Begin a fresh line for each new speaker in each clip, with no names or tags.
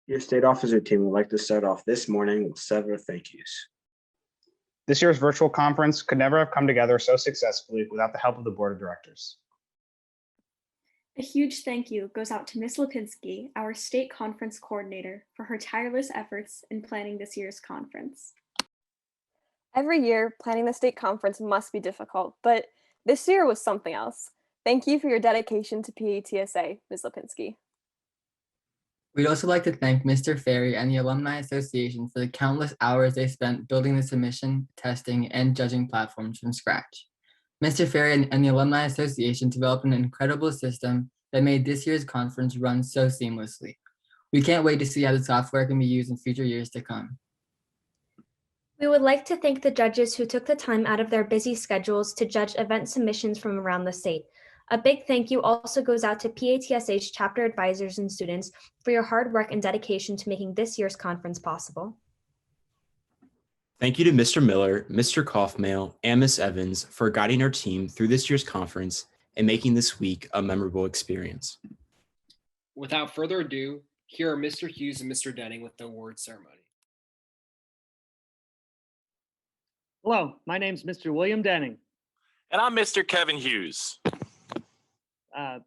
Your state officer team would like to start off this morning with several thank yous.
This year's virtual conference could never have come together so successfully without the help of the board of directors.
A huge thank you goes out to Ms. Lipinski, our state conference coordinator, for her tireless efforts in planning this year's conference.
Every year, planning the state conference must be difficult, but this year was something else. Thank you for your dedication to PA-TSA, Ms. Lipinski.
We'd also like to thank Mr. Ferry and the Alumni Association for the countless hours they spent building the submission, testing, and judging platforms from scratch. Mr. Ferry and the Alumni Association developed an incredible system that made this year's conference run so seamlessly. We can't wait to see how the software can be used in future years to come.
We would like to thank the judges who took the time out of their busy schedules to judge event submissions from around the state. A big thank you also goes out to PA-TSA's chapter advisors and students for your hard work and dedication to making this year's conference possible.
Thank you to Mr. Miller, Mr. Kaufmail, and Ms. Evans for guiding our team through this year's conference and making this week a memorable experience.
Without further ado, here are Mr. Hughes and Mr. Denning with the award ceremony.
Hello, my name's Mr. William Denning.
And I'm Mr. Kevin Hughes.
I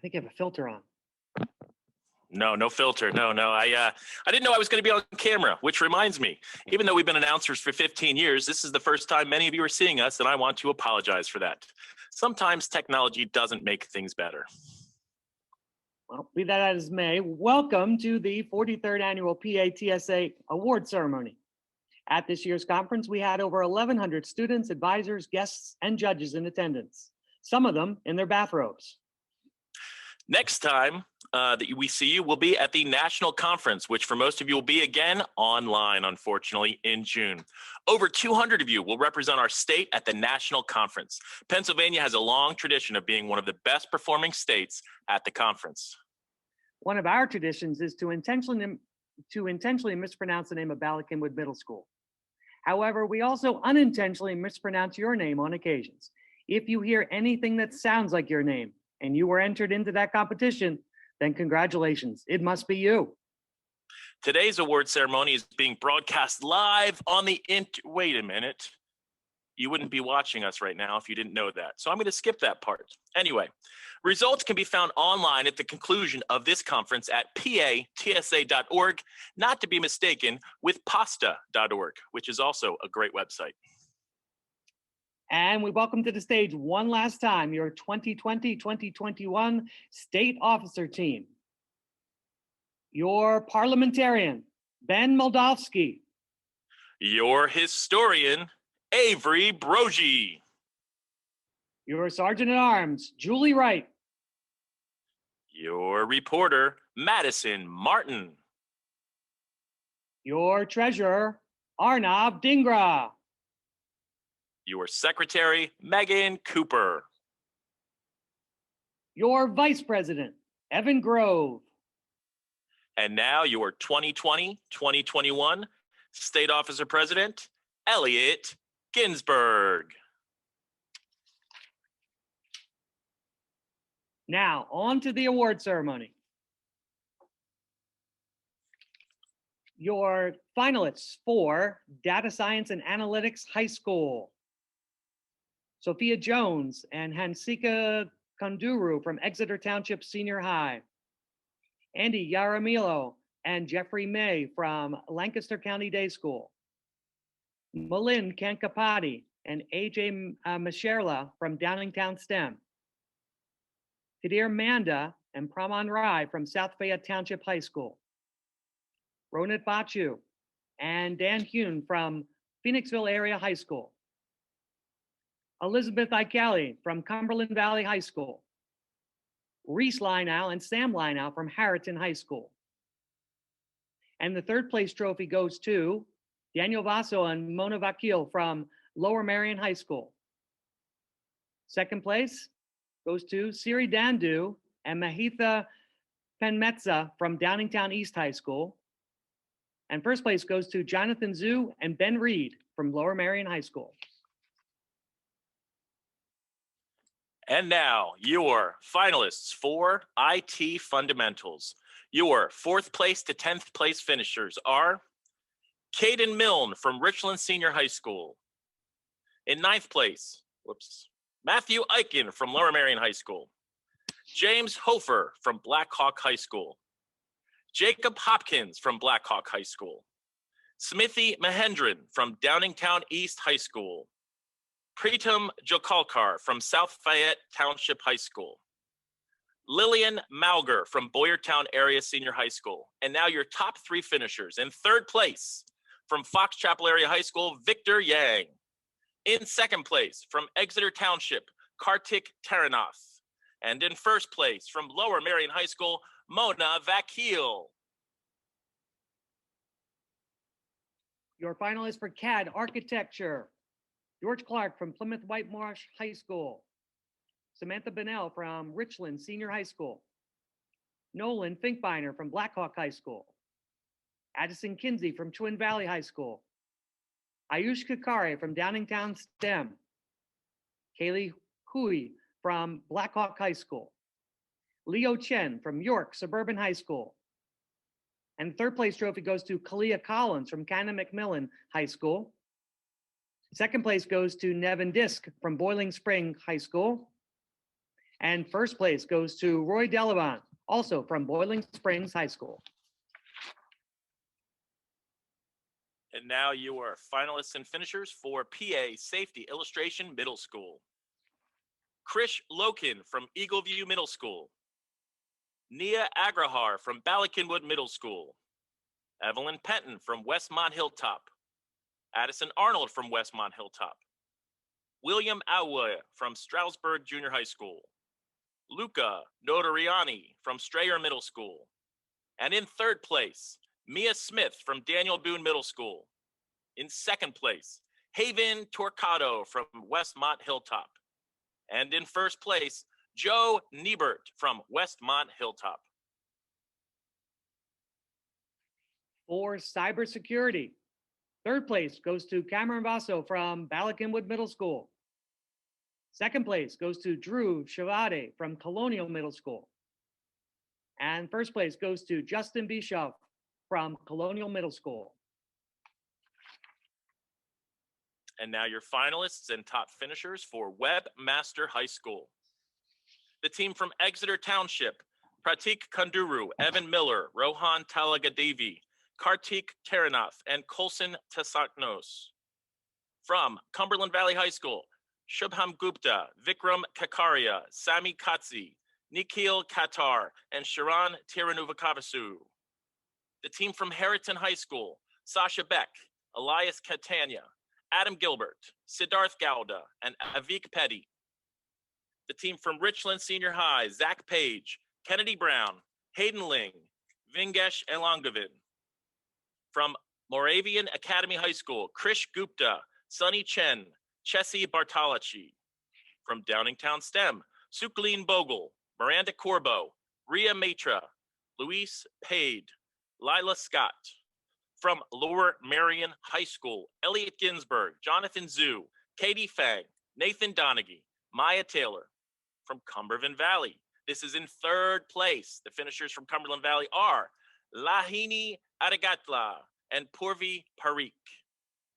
think you have a filter on.
No filter. No. I didn't know I was going to be on camera, which reminds me, even though we've been announcers for 15 years, this is the first time many of you are seeing us, and I want to apologize for that. Sometimes technology doesn't make things better.
Well, be that as may, welcome to the 43rd annual PA-TSA award ceremony. At this year's conference, we had over 1,100 students, advisors, guests, and judges in attendance, some of them in their bathrobes.
Next time that we see you will be at the national conference, which for most of you will be again online, unfortunately, in June. Over 200 of you will represent our state at the national conference. Pennsylvania has a long tradition of being one of the best performing states at the conference.
One of our traditions is to intentionally mispronounce the name of Ballackinwood Middle School. However, we also unintentionally mispronounce your name on occasions. If you hear anything that sounds like your name and you were entered into that competition, then congratulations, it must be you.
Today's award ceremony is being broadcast live on the wait a minute. You wouldn't be watching us right now if you didn't know that. So I'm going to skip that part. Anyway, results can be found online at the conclusion of this conference at PA-TSA.org, not to be mistaken with pasta.org, which is also a great website.
And we welcome to the stage one last time your 2020-2021 state officer team. Your parliamentarian, Ben Moldavsky.
Your historian, Avery Brogy.
Your sergeant at arms, Julie Wright.
Your reporter, Madison Martin.
Your treasurer, Arnav Dhingra.
Your secretary, Megan Cooper.
Your vice president, Evan Grove.
And now your 2020-2021 state officer president, Elliot Ginsburg.
Now, on to the award ceremony. Your finalists for Data Science and Analytics High School. Sophia Jones and Hansika Kunduru from Exeter Township Senior High. Andy Yaramilo and Jeffrey May from Lancaster County Day School. Malin Kankapati and AJ Masherla from Downingtown STEM. Kadir Manda and Praman Rai from South Fayette Township High School. Ronit Bachu and Dan Hune from Phoenixville Area High School. Elizabeth Ikali from Cumberland Valley High School. Reese Lineau and Sam Lineau from Harriton High School. And the third place trophy goes to Daniel Vaso and Mona Vakil from Lower Marion High School. Second place goes to Siri Dandu and Mahitha Penmetza from Downingtown East High School. And first place goes to Jonathan Zhu and Ben Reed from Lower Marion High School.
And now your finalists for IT fundamentals. Your 4th place to 10th place finishers are Caden Milne from Richland Senior High School. In 9th place, Matthew Eichen from Lower Marion High School. James Hofer from Black Hawk High School. Jacob Hopkins from Black Hawk High School. Smithy Mahendran from Downingtown East High School. Pritam Jokalkar from South Fayette Township High School. Lillian Mauger from Boyertown Area Senior High School. And now your top 3 finishers. In 3rd place, from Fox Chapel Area High School, Victor Yang. In 2nd place, from Exeter Township, Kartik Taranath. And in 1st place, from Lower Marion High School, Mona Vakil.
Your finalists for CAD Architecture: George Clark from Plymouth Whitemarsh High School. Samantha Bennell from Richland Senior High School. Nolan Finkbeiner from Blackhawk High School. Addison Kinsey from Twin Valley High School. Ayush Kakare from Downingtown STEM. Kaylee Hui from Blackhawk High School. Leo Chen from York Suburban High School. And 3rd place trophy goes to Kalia Collins from Cannon McMillan High School. 2nd place goes to Nevin Disk from Boiling Spring High School. And 1st place goes to Roy Delavant, also from Boiling Springs High School.
And now your finalists and finishers for PA Safety Illustration Middle School. Krish Loken from Eagleview Middle School. Nia Agrahar from Balakinwood Middle School. Evelyn Penton from Westmont Hilltop. Addison Arnold from Westmont Hilltop. William Awa from Stroudsburg Junior High School. Luca Notariani from Strayer Middle School. And in 3rd place, Mia Smith from Daniel Boone Middle School. In 2nd place, Haven Torcado from Westmont Hilltop. And in 1st place, Joe Niebert from Westmont Hilltop.
For cybersecurity, 3rd place goes to Cameron Vaso from Balakinwood Middle School. 2nd place goes to Drew Shavade from Colonial Middle School. And 1st place goes to Justin Bischoff from Colonial Middle School.
And now your finalists and top finishers for Webmaster High School. The team from Exeter Township, Pratik Kunduru, Evan Miller, Rohan Talagadevi, Kartik Taranath, and Colson Tasaknos. From Cumberland Valley High School, Shubham Gupta, Vikram Kakaria, Sami Katsi, Nikhil Qatar, and Sharon Tiranuvakavasu. The team from Harriton High School, Sasha Beck, Elias Catania, Adam Gilbert, Siddharth Gowda, and Avik Petty. The team from Richland Senior High, Zach Page, Kennedy Brown, Hayden Ling, Vingesh Elangavin. From Moravian Academy High School, Krish Gupta, Sunny Chen, Chessie Bartolacci. From Downingtown STEM, Sukaleen Bogle, Miranda Corbo, Ria Matra, Luis Pade, Lila Scott. From Lower Marion High School, Elliot Ginsberg, Jonathan Zhu, Katie Fang, Nathan Donaghy, Maya Taylor. From Cumberland Valley, this is in 3rd place. The finishers from Cumberland Valley are Lahini Adigatla and Purvi Parikh.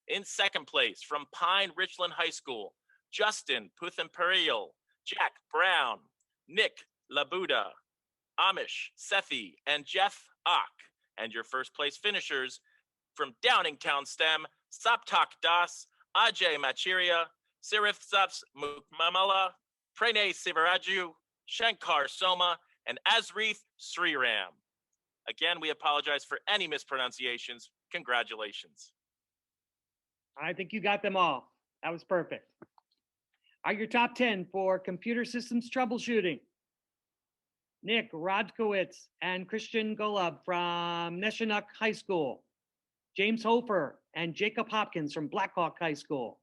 In 2nd place, from Pine Richland High School, Justin Puthamparial, Jack Brown, Nick Labuda, Amish Sethi, and Jeff Ock. And your 1st place finishers from Downingtown STEM, Saptak Das, Ajay Machiria, Sirif Zaps Mukmamala, Pranay Sivaraju, Shankar Soma, and Azreeth Sriram. Again, we apologize for any mispronunciations. Congratulations.
I think you got them all. That was perfect. Are your top 10 for computer systems troubleshooting? Nick Rodkowitz and Christian Golub from Neshannock High School. James Hofer and Jacob Hopkins from Blackhawk High School.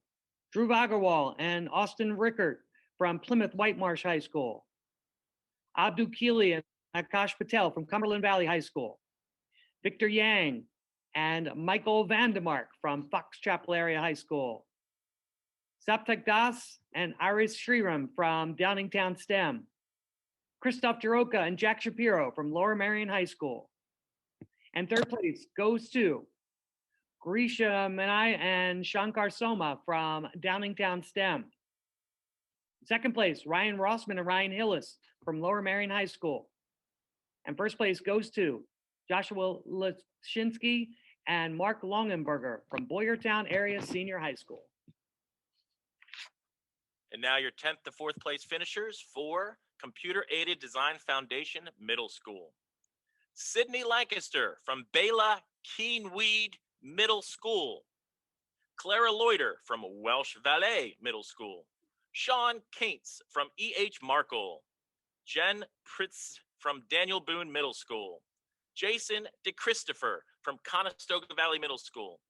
Drew Agarwal and Austin Rickert from Plymouth Whitemarsh High School. Abdu Keely and Akash Patel from Cumberland Valley High School. Victor Yang and Michael Vandemark from Fox Chapel Area High School. Saptak Das and Iris Sriram from Downingtown STEM. Christoph Jaroka and Jack Shapiro from Lower Marion High School. And third place goes to Grisha Manai and Shankar Soma from Downingtown STEM. Second place, Ryan Rossman and Ryan Hillis from Lower Marion High School. And first place goes to Joshua Lashinsky and Mark Longenberger from Boyertown Area Senior High School.
And now your 10th to 4th place finishers for Computer Aided Design Foundation Middle School. Sydney Lancaster from Bela Keenweed Middle School. Clara Loiter from Welsh Valley Middle School. Sean Cates from E.H. Markle. Jen Pritz from Daniel Boone Middle School. Jason DeChristopher from Conestoga Valley Middle School.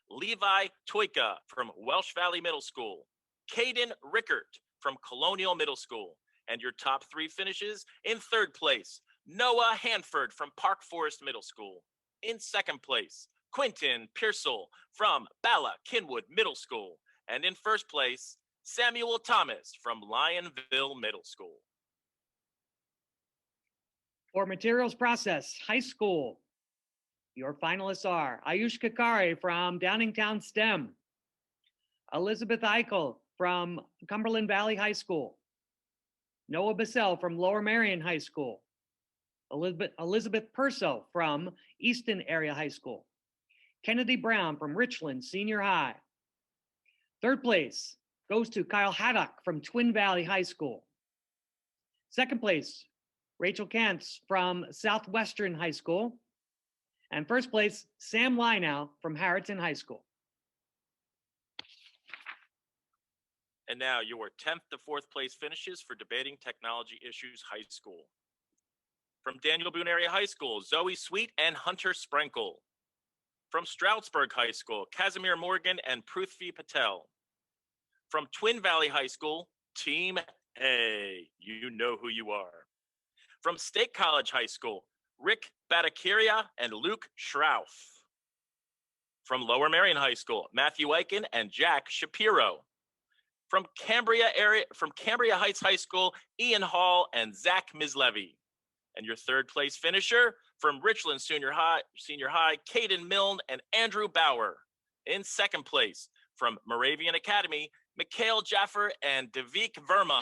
Levi Toika from Welsh Valley Middle School. Caden Rickert from Colonial Middle School. And your top 3 finishes: in 3rd place, Noah Hanford from Park Forest Middle School. In 2nd place, Quentin Pearsall from Bala Kinwood Middle School. And in 1st place, Samuel Thomas from Lionville Middle School.
For Materials Process High School, your finalists are Ayush Kakare from Downingtown STEM, Elizabeth Eichel from Cumberland Valley High School, Noah Bissell from Lower Marion High School, Elizabeth Purcell from Easton Area High School, Kennedy Brown from Richland Senior High. 3rd place goes to Kyle Haddock from Twin Valley High School. 2nd place, Rachel Kantz from Southwestern High School. And 1st place, Sam Linow from Harriton High School.
And now your 10th to 4th place finishes for Debating Technology Issues High School. From Daniel Boone Area High School, Zoe Sweet and Hunter Sprinkle. From Stroudsburg High School, Casimir Morgan and Prithvi Patel. From Twin Valley High School, Team A, you know who you are. From State College High School, Rick Batakiria and Luke Schrauf. From Lower Marion High School, Matthew Eichen and Jack Shapiro. From Cambria Heights High School, Ian Hall and Zach Mislevy. And your 3rd place finisher from Richland Senior High, Caden Milne and Andrew Bauer. In 2nd place from Moravian Academy, Mikhail Jaffer and Devik Verma.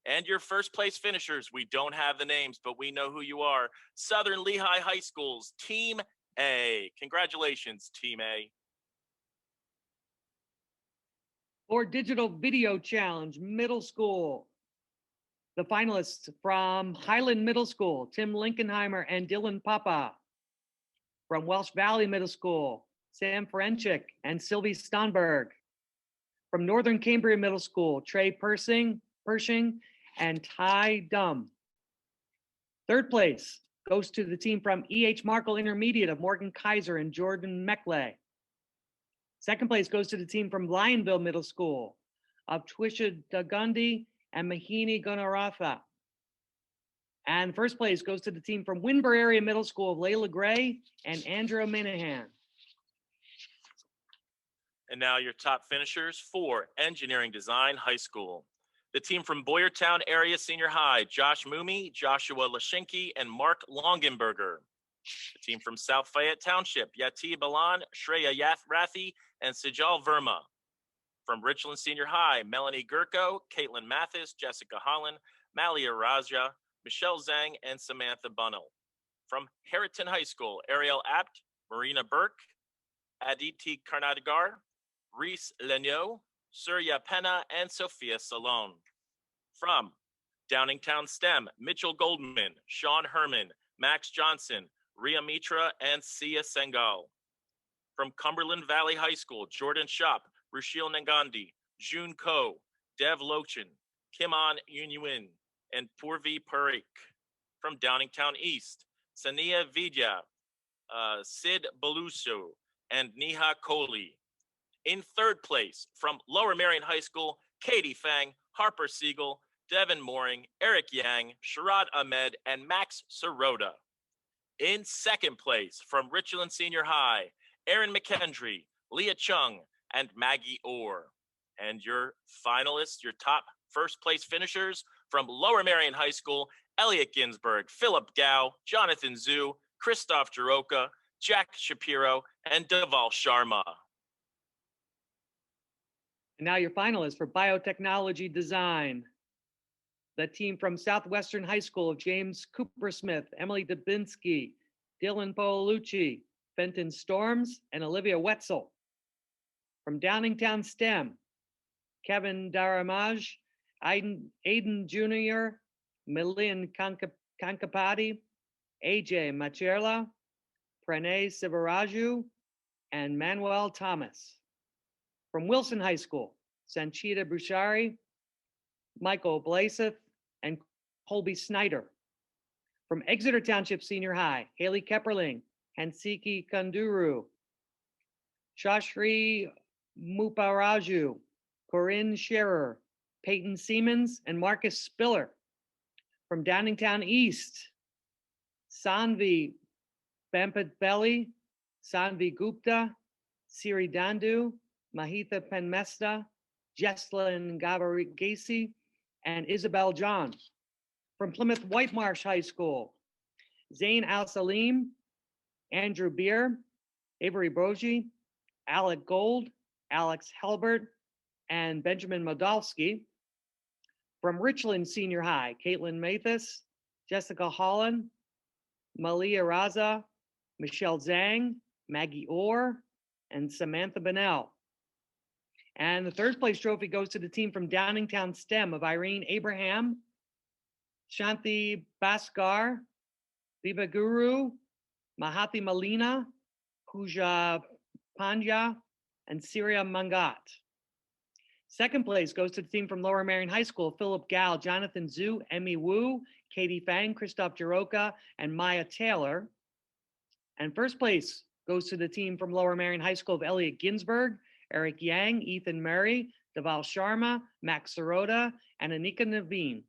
And your 1st place finishers, we don't have the names, but we know who you are. Southern Lehigh High School's Team A. Congratulations, Team A.
For Digital Video Challenge Middle School, the finalists from Highland Middle School, Tim Linkenheimer and Dylan Papa. From Welsh Valley Middle School, Sam Ferenchik and Sylvie Stonberg. From Northern Cambria Middle School, Trey Pershing and Ty Dum. 3rd place goes to the team from E.H. Markle Intermediate of Morgan Kaiser and Jordan Meckley. 2nd place goes to the team from Lionville Middle School of Twisha Dagundi and Mahini Gunaratha. And 1st place goes to the team from Winburn Area Middle School of Layla Gray and Andrew Minahan.
And now your top finishers for Engineering Design High School. The team from Boyertown Area Senior High, Josh Moomey, Joshua Lashinki, and Mark Longenberger. The team from South Fayette Township, Yati Balan, Shreya Rathi, and Sijal Verma. From Richland Senior High, Melanie Gurko, Caitlin Mathis, Jessica Holland, Malia Raja, Michelle Zhang, and Samantha Bunnell. From Harriton High School, Ariel Apt, Marina Burke, Aditi Karnadagar, Reese Legno, Surya Penna, and Sophia Salone. From Downingtown STEM, Mitchell Goldman, Sean Herman, Max Johnson, Ria Mitra, and Sia Sengal. From Cumberland Valley High School, Jordan Shop, Rushil Nangandi, June Ko, Dev Lochin, Kimon Yunyuin, and Purvi Parikh. From Downingtown East, Sania Vidya, Sid Baluso, and Neha Kohli. In 3rd place, from Lower Marion High School, Katie Fang, Harper Siegel, Devin Mooring, Eric Yang, Sharad Ahmed, and Max Sirota. In 2nd place, from Richland Senior High, Aaron McKendry, Leah Chung, and Maggie Orr. And your finalists, your top first place finishers from Lower Marion High School, Elliot Ginsberg, Philip Gao, Jonathan Zhu, Christoph Jaroka, Jack Shapiro, and Deval Sharma.
And now your finalists for biotechnology design. The team from Southwestern High School of James Cooper Smith, Emily Dubinsky, Dylan Paolucci, Fenton Storms, and Olivia Wetzel. From Downingtown STEM, Kevin Daramaj, Aiden Jr., Milian Kankapati, AJ Macherla, Pranay Sivaraju, and Manuel Thomas. From Wilson High School, Sanchita Bushari, Michael Blaseth, and Colby Snyder. From Exeter Township Senior High, Haley Kepperling, Hansiki Kanduru, Shashri Muparaju, Corinne Scherer, Peyton Siemens, and Marcus Spiller. From Downingtown East, Sanvi Bampatbelli, Sanvi Gupta, Siri Dandu, Mahitha Penmesta, Jesslyn Gavarigasi, and Isabel John. From Plymouth Whitemarsh High School, Zain Al Salim, Andrew Beer, Avery Boji, Alec Gold, Alex Helbert, and Benjamin Modolsky. From Richland Senior High, Caitlin Mathis, Jessica Holland, Malia Raza, Michelle Zhang, Maggie Orr, and Samantha Bennell. And the third place trophy goes to the team from Downingtown STEM of Irene Abraham, Shanti Bhaskar, Viva Guru, Mahati Malina, Pooja Pandya, and Syria Mangat. Second place goes to the team from Lower Marion High School, Philip Gao, Jonathan Zhu, Emmy Wu, Katie Fang, Christoph Jaroka, and Maya Taylor. And first place goes to the team from Lower Marion High School of Elliot Ginsberg, Eric Yang, Ethan Murray, Deval Sharma, Max Sirota, and Anika Naveen.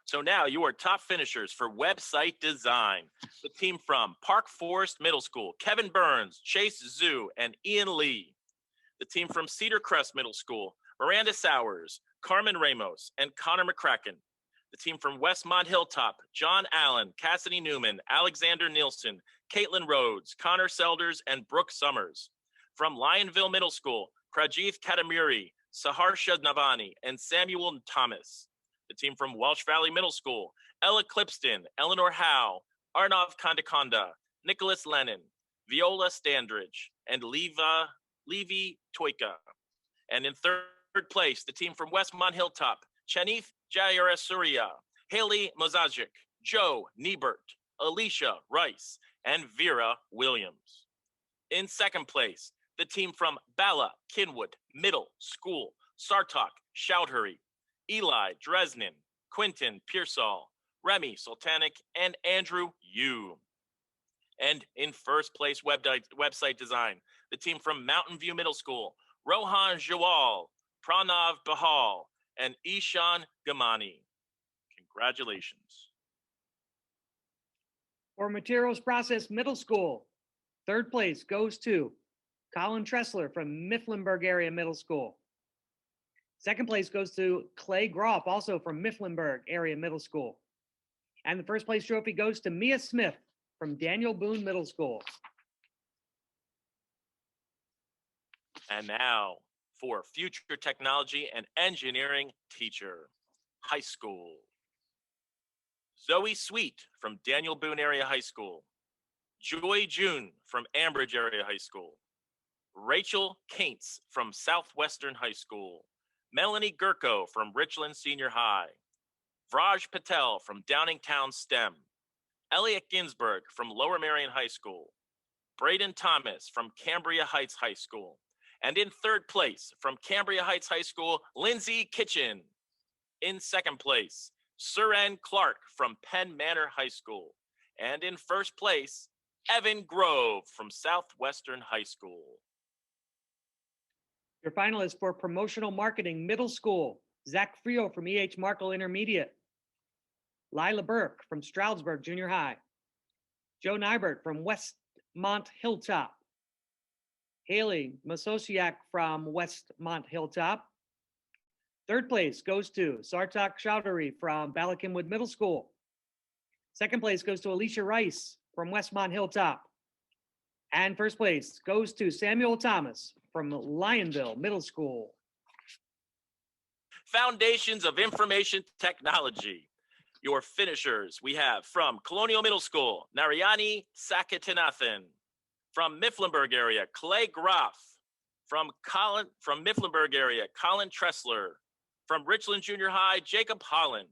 So now your top finishers for website design. The team from Park Forest Middle School, Kevin Burns, Chase Zhu, and Ian Lee. The team from Cedar Crest Middle School, Miranda Sowers, Carmen Ramos, and Connor McCracken. The team from Westmont Hilltop, John Allen, Cassidy Newman, Alexander Nielsen, Caitlin Rhodes, Connor Selders, and Brooke Summers. From Lionville Middle School, Prajith Katamuri, Saharsha Navani, and Samuel Thomas. The team from Welsh Valley Middle School, Ella Clipston, Eleanor Howe, Arnav Kandakonda, Nicholas Lennon, Viola Standridge, and Levi Toika. And in third place, the team from Westmont Hilltop, Chanith Jayarasuria, Haley Mozajic, Joe Niebert, Alicia Rice, and Vera Williams. In second place, the team from Bala Kinwood Middle School, Sartok Shouthury, Eli Dresnan, Quinton Pearsall, Remy Sultanic, and Andrew Yu. And in first place website design, the team from Mountain View Middle School, Rohan Jawal, Pranav Bahal, and Ishan Gamani. Congratulations.
For Materials Process Middle School, third place goes to Colin Tressler from Mifflinburg Area Middle School. Second place goes to Clay Groff, also from Mifflinburg Area Middle School. And the first place trophy goes to Mia Smith from Daniel Boone Middle School.
And now for Future Technology and Engineering Teacher, High School. Zoe Sweet from Daniel Boone Area High School. Joy June from Ambridge Area High School. Rachel Kaintz from Southwestern High School. Melanie Gurko from Richland Senior High. Vraj Patel from Downingtown STEM. Elliot Ginsberg from Lower Marion High School. Braden Thomas from Cambria Heights High School. And in third place from Cambria Heights High School, Lindsay Kitchen. In second place, Suren Clark from Penn Manor High School. And in first place, Evan Grove from Southwestern High School.
Your finalists for Promotional Marketing Middle School, Zach Frio from E.H. Markle Intermediate. Lila Burke from Stroudsburg Junior High. Joe Nybert from Westmont Hilltop. Haley Masosiak from Westmont Hilltop. Third place goes to Sartak Chowdhury from Balakinwood Middle School. Second place goes to Alicia Rice from Westmont Hilltop. And first place goes to Samuel Thomas from Lionville Middle School.
Foundations of Information Technology. Your finishers we have from Colonial Middle School, Narayani Sakitanathan. From Mifflinburg area, Clay Groff. From Mifflinburg area, Colin Tressler. From Richland Junior High, Jacob Holland.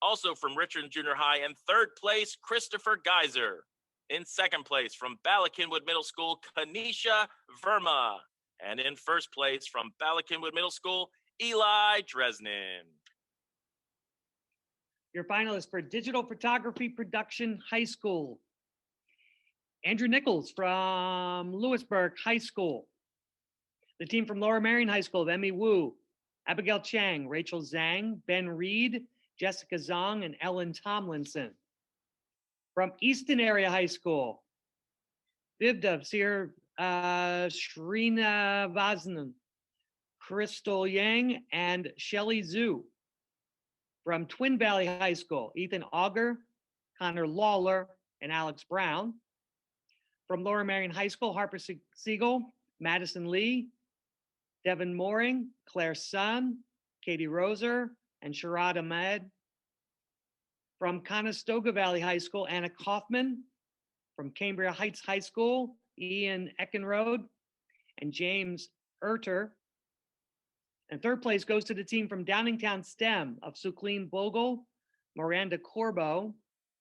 Also from Richland Junior High in third place, Christopher Geyser. In second place from Balakinwood Middle School, Kanisha Verma. And in first place from Balakinwood Middle School, Eli Dresnan.
Your finalists for Digital Photography Production High School. Andrew Nichols from Lewisburg High School. The team from Lower Marion High School of Emmy Wu, Abigail Chang, Rachel Zhang, Ben Reed, Jessica Zong, and Ellen Tomlinson. From Easton Area High School, Vivdev Sir Srinivasan, Crystal Yang, and Shelley Zhu. From Twin Valley High School, Ethan Auger, Connor Lawler, and Alex Brown. From Lower Marion High School, Harper Siegel, Madison Lee, Devin Mooring, Claire Sun, Katie Roser, and Sharad Ahmed. From Conestoga Valley High School, Anna Kaufman. From Cambria Heights High School, Ian Eckenrode and James Erter. And third place goes to the team from Downingtown STEM of Suklin Bogle, Miranda Corbo,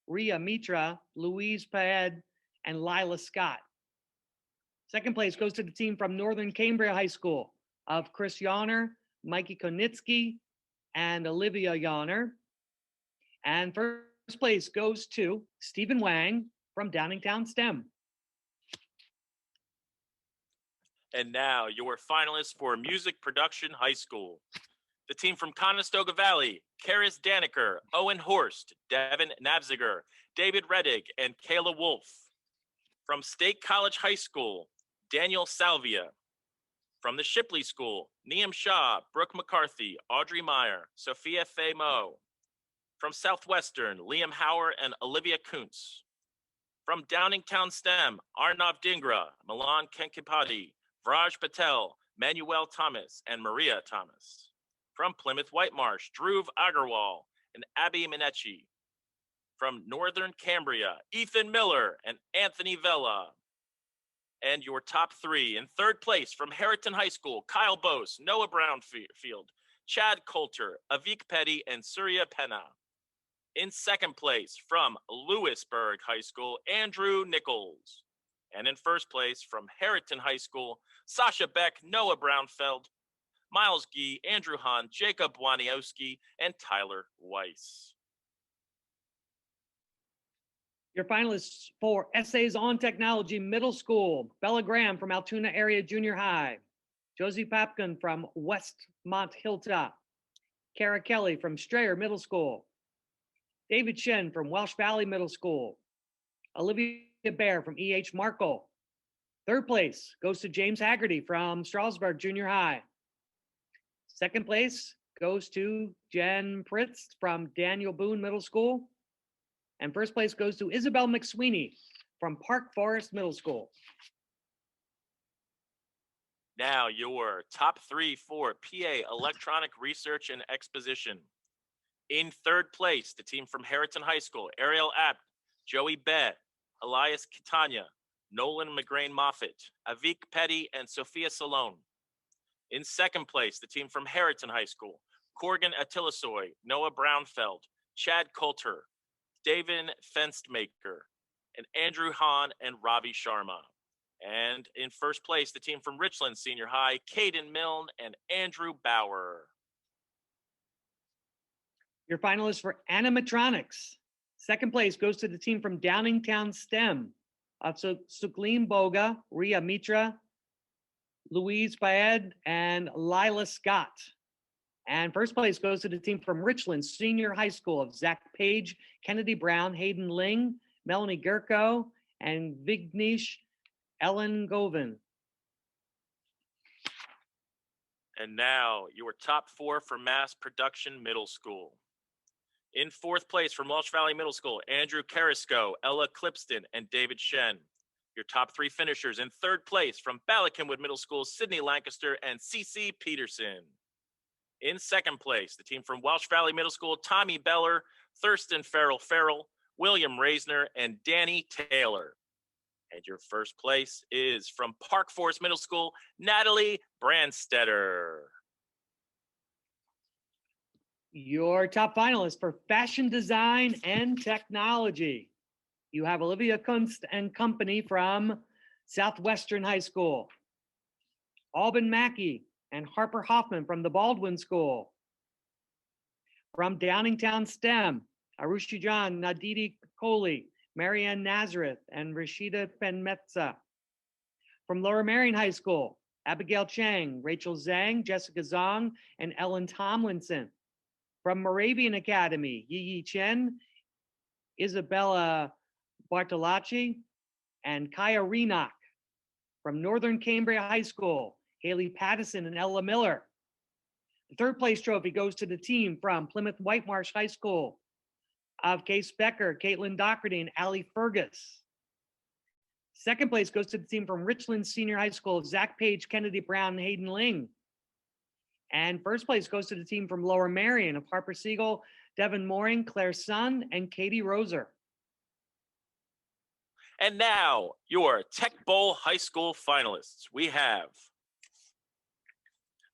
Ria Mitra, Louise Paed, and Lila Scott. Second place goes to the team from Northern Cambria High School of Chris Yonner, Mikey Konitsky, and Olivia Yonner. And first place goes to Stephen Wang from Downingtown STEM.
And now your finalists for Music Production High School. The team from Conestoga Valley, Karis Daniker, Owen Horst, Devin Navziger, David Reddig, and Kayla Wolf. From State College High School, Daniel Salvia. From the Shipley School, Neam Shah, Brooke McCarthy, Audrey Meyer, Sophia Faye Moe. From Southwestern, Liam Hauer and Olivia Kuntz. From Downingtown STEM, Arnav Dingra, Milan Kenkipati, Vraj Patel, Manuel Thomas, and Maria Thomas. From Plymouth Whitemarsh, Dhruv Agarwal and Abby Minechi. From Northern Cambria, Ethan Miller and Anthony Vella. And your top three in third place from Harriton High School, Kyle Bose, Noah Brownfield, Chad Coulter, Avik Petty, and Surya Penna. In second place from Lewisburg High School, Andrew Nichols. And in first place from Harriton High School, Sasha Beck, Noah Brownfeld, Miles Gee, Andrew Hahn, Jacob Waniowski, and Tyler Weiss.
Your finalists for Essays on Technology Middle School, Bella Graham from Altoona Area Junior High, Josie Papkin from Westmont Hilltop, Kara Kelly from Strayer Middle School, David Shen from Welsh Valley Middle School, Olivia Bear from E.H. Markle. Third place goes to James Haggerty from Strasburg Junior High. Second place goes to Jen Pritz from Daniel Boone Middle School. And first place goes to Isabel McSweeney from Park Forest Middle School.
Now your top three for PA Electronic Research and Exposition. In third place, the team from Harriton High School, Ariel Abt, Joey Bett, Elias Catania, Nolan McGrain Moffitt, Avik Petty, and Sophia Salone. In second place, the team from Harriton High School, Corgan Atilasoy, Noah Brownfeld, Chad Coulter, David Fenstmaker, and Andrew Hahn and Robbie Sharma. And in first place, the team from Richland Senior High, Caden Milne and Andrew Bauer.
Your finalists for animatronics. Second place goes to the team from Downingtown STEM of Suklin Boga, Ria Mitra, Louise Paed, and Lila Scott. And first place goes to the team from Richland Senior High School of Zach Page, Kennedy Brown, Hayden Ling, Melanie Gerko, and Vignesh Ellen Govin.
And now your top 4 for Mass Production Middle School. In 4th place from Walsh Valley Middle School, Andrew Carrasco, Ella Clipston, and David Shen. Your top 3 finishers in 3rd place from Ballykinwood Middle School, Sydney Lancaster and Cece Peterson. In 2nd place, the team from Welsh Valley Middle School, Tommy Beller, Thurston Farrell, William Reisner, and Danny Taylor. And your 1st place is from Park Forest Middle School, Natalie Brandstetter.
Your top finalists for fashion design and technology. You have Olivia Kunst and Company from Southwestern High School, Alban Mackey and Harper Hoffman from the Baldwin School. From Downingtown STEM, Arushi John, Nadidi Kohli, Marianne Nazareth, and Rashida Penmetza. From Lower Marion High School, Abigail Chang, Rachel Zhang, Jessica Zong, and Ellen Tomlinson. From Moravian Academy, Yi Chen, Isabella Bartolacci, and Kaya Renock. From Northern Cambria High School, Haley Pattison and Ella Miller. The 3rd place trophy goes to the team from Plymouth Whitemarsh High School of Case Becker, Caitlin Doherty, and Allie Fergus. 2nd place goes to the team from Richland Senior High School of Zach Page, Kennedy Brown, and Hayden Ling. And 1st place goes to the team from Lower Marion of Harper Siegel, Devin Mooring, Claire Sun, and Katie Roser.
And now your Tech Bowl High School finalists. We have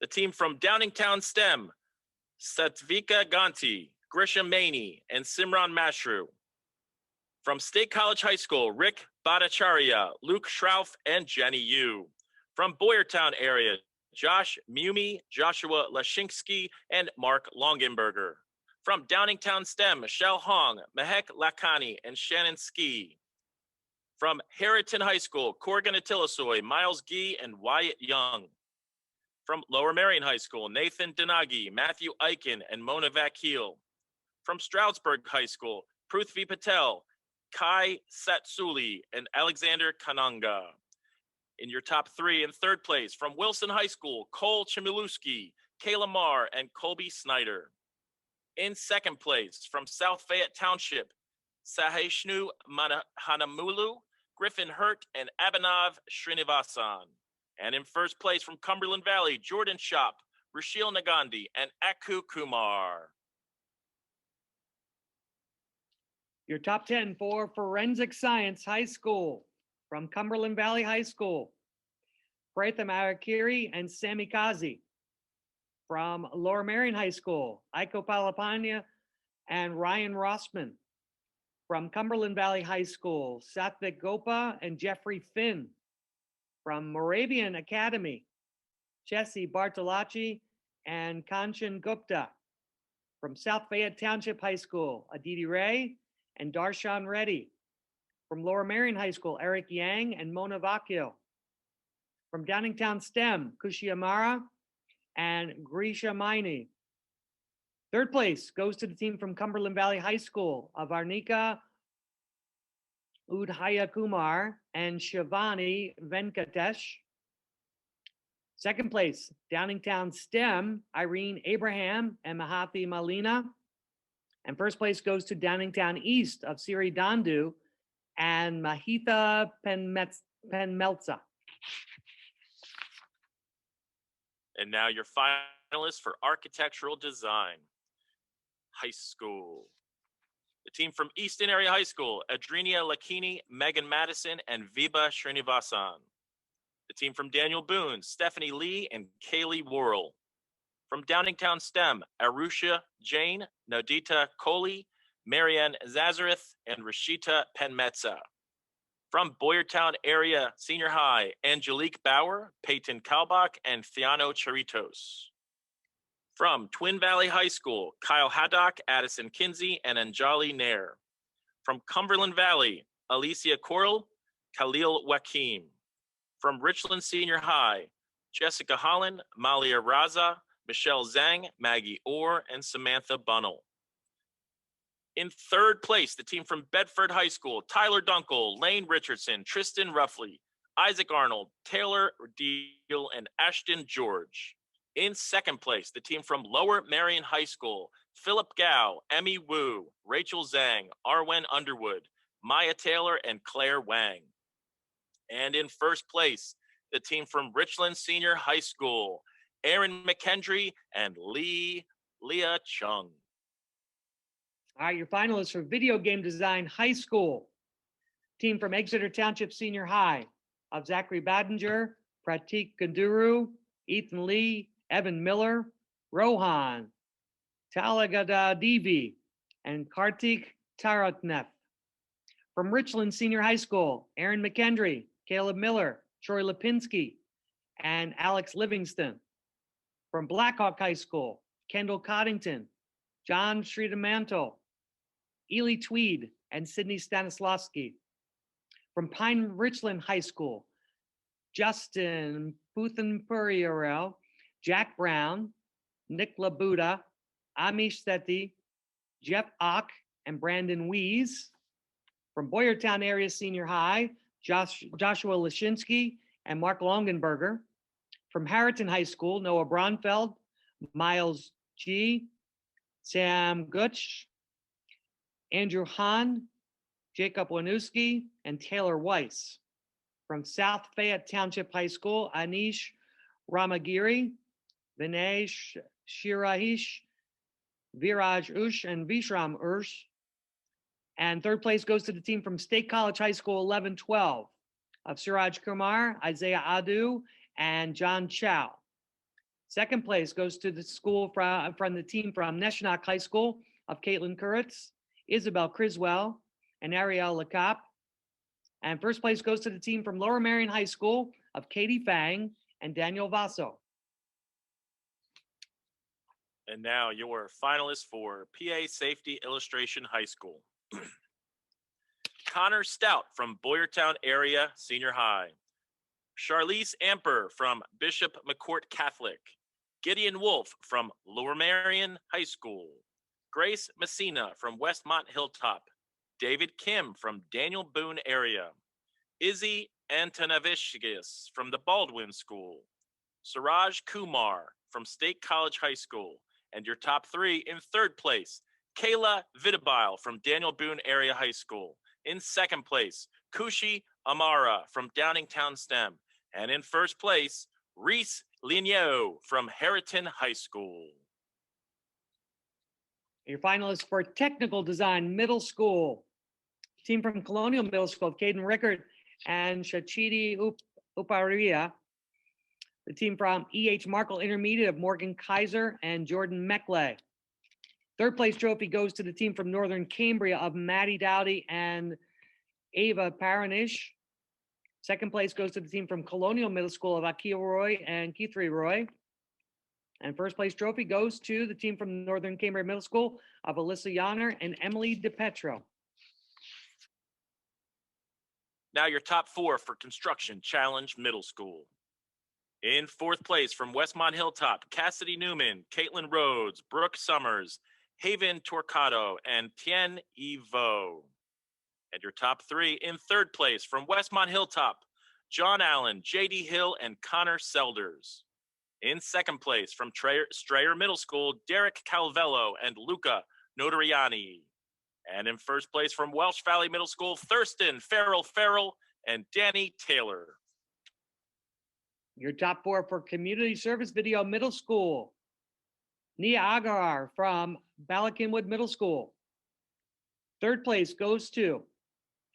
the team from Downingtown STEM, Satvika Ganti, Grisha Maney, and Simran Mashru. From State College High School, Rick Bhattacharya, Luke Schrauf, and Jenny Yu. From Boyertown area, Josh Mumi, Joshua Lashinsky, and Mark Longenberger. From Downingtown STEM, Michelle Hong, Mehek Lakani, and Shannon Ski. From Harrington High School, Corrigan Atilasoy, Miles Gee, and Wyatt Young. From Lower Marion High School, Nathan Denagi, Matthew Eichen, and Mona Vakil. From Stroudsburg High School, Prithvi Patel, Kai Satsuli, and Alexander Kananga. In your top 3 in 3rd place, from Wilson High School, Cole Chmielewski, Kayla Marr, and Colby Snyder. In 2nd place, from South Fayette Township, Saheshnu Hanamulu, Griffin Hurt, and Abhinav Srinivasan. And in 1st place, from Cumberland Valley, Jordan Shop, Rashil Nagandi, and Aku Kumar.
Your top 10 for Forensic Science High School. From Cumberland Valley High School, Pratham Arakiri and Sammy Kazi. From Lower Marion High School, Aiko Palapanya and Ryan Rossman. From Cumberland Valley High School, Satvik Gopa and Jeffrey Finn. From Moravian Academy, Chessie Bartolacci and Kanchan Gupta. From South Fayette Township High School, Aditi Ray and Darshan Reddy. From Lower Marion High School, Eric Yang and Mona Vakil. From Downingtown STEM, Kushi Amara and Grisha Maini. 3rd place goes to the team from Cumberland Valley High School of Arnika Udhaya Kumar and Shivani Venkatesh. 2nd place, Downingtown STEM, Irene Abraham and Mahathi Malina. And 1st place goes to Downingtown East of Siri Dandu and Mahitha Penmelza.
And now your finalists for Architectural Design High School. The team from Easton Area High School, Adrinia Lakini, Megan Madison, and Viba Srinivasan. The team from Daniel Boone, Stephanie Lee, and Kaylee Worrell. From Downingtown STEM, Arusha Jane, Nadita Kohli, Marianne Zazareth, and Rashita Penmetza. From Boyertown Area Senior High, Angelique Bauer, Peyton Kalbach, and Theano Charitos. From Twin Valley High School, Kyle Haddock, Addison Kinsey, and Anjali Nair. From Cumberland Valley, Alicia Coral, Khalil Wakim. From Richland Senior High, Jessica Holland, Malia Raza, Michelle Zhang, Maggie Orr, and Samantha Bunnell. In 3rd place, the team from Bedford High School, Tyler Dunkel, Lane Richardson, Tristan Ruffley, Isaac Arnold, Taylor Deal, and Ashton George. In second place, the team from Lower Marion High School, Philip Gao, Emmy Wu, Rachel Zhang, Arwen Underwood, Maya Taylor, and Claire Wang. And in first place, the team from Richland Senior High School, Aaron McKendry and Leah Chung.
All right, your finalists for Video Game Design High School. Team from Exeter Township Senior High of Zachary Badinger, Pratik Ganduru, Ethan Lee, Evan Miller, Rohan, Talagada Devi, and Kartik Taratnev. From Richland Senior High School, Aaron McKendry, Caleb Miller, Troy Lipinski, and Alex Livingston. From Blackhawk High School, Kendall Coddington, John Shritamantle, Ely Tweed, and Sydney Stanislavski. From Pine Richland High School, Justin Puthenpuriarel, Jack Brown, Nick Labuda, Amish Sethi, Jeff Ock, and Brandon Wees. From Boyertown Area Senior High, Joshua Lashinsky and Mark Longenberger. From Harriton High School, Noah Braunfeld, Miles G, Sam Gutsch, Andrew Hahn, Jacob Wanuski, and Taylor Weiss. From South Fayette Township High School, Anish Ramagiri, Vinay Shirahish, Viraj Ush, and Vishram Ush. And third place goes to the team from State College High School 11-12 of Suraj Kumar, Isaiah Adu, and John Chow. Second place goes to the school from the team from Neshonoc High School of Caitlin Kuritz, Isabel Criswell, and Ariel Lacap. And first place goes to the team from Lower Marion High School of Katie Fang and Daniel Vaso.
And now your finalists for PA Safety Illustration High School. Connor Stout from Boyertown Area Senior High. Charlize Amper from Bishop McCourt Catholic. Gideon Wolf from Lower Marion High School. Grace Messina from Westmont Hilltop. David Kim from Daniel Boone Area. Izzy Antonavishgis from the Baldwin School. Suraj Kumar from State College High School. And your top three in third place, Kayla Vidabile from Daniel Boone Area High School. In second place, Kushi Amara from Downingtown STEM. And in first place, Reese Lignot from Harriton High School.
Your finalists for Technical Design Middle School. Team from Colonial Middle School of Caden Rickard and Shachidi Uparia. The team from E.H. Markle Intermediate of Morgan Kaiser and Jordan Meckley. Third place trophy goes to the team from Northern Cambria of Maddie Dowdy and Ava Paranish. Second place goes to the team from Colonial Middle School of Akil Roy and Keithri Roy. And first place trophy goes to the team from Northern Cambria Middle School of Alyssa Yonner and Emily DePetro.
Now your top four for Construction Challenge Middle School. In fourth place from Westmont Hilltop, Cassidy Newman, Caitlin Rhodes, Brooke Summers, Haven Torcado, and Tien Evo. And your top three in third place from Westmont Hilltop, John Allen, JD Hill, and Connor Selders. In second place from Strayer Middle School, Derek Calvello and Luca Notariani. And in first place from Welsh Valley Middle School, Thurston Farrell and Danny Taylor.
Your top four for Community Service Video Middle School. Nia Agar from Balakinwood Middle School. Third place goes to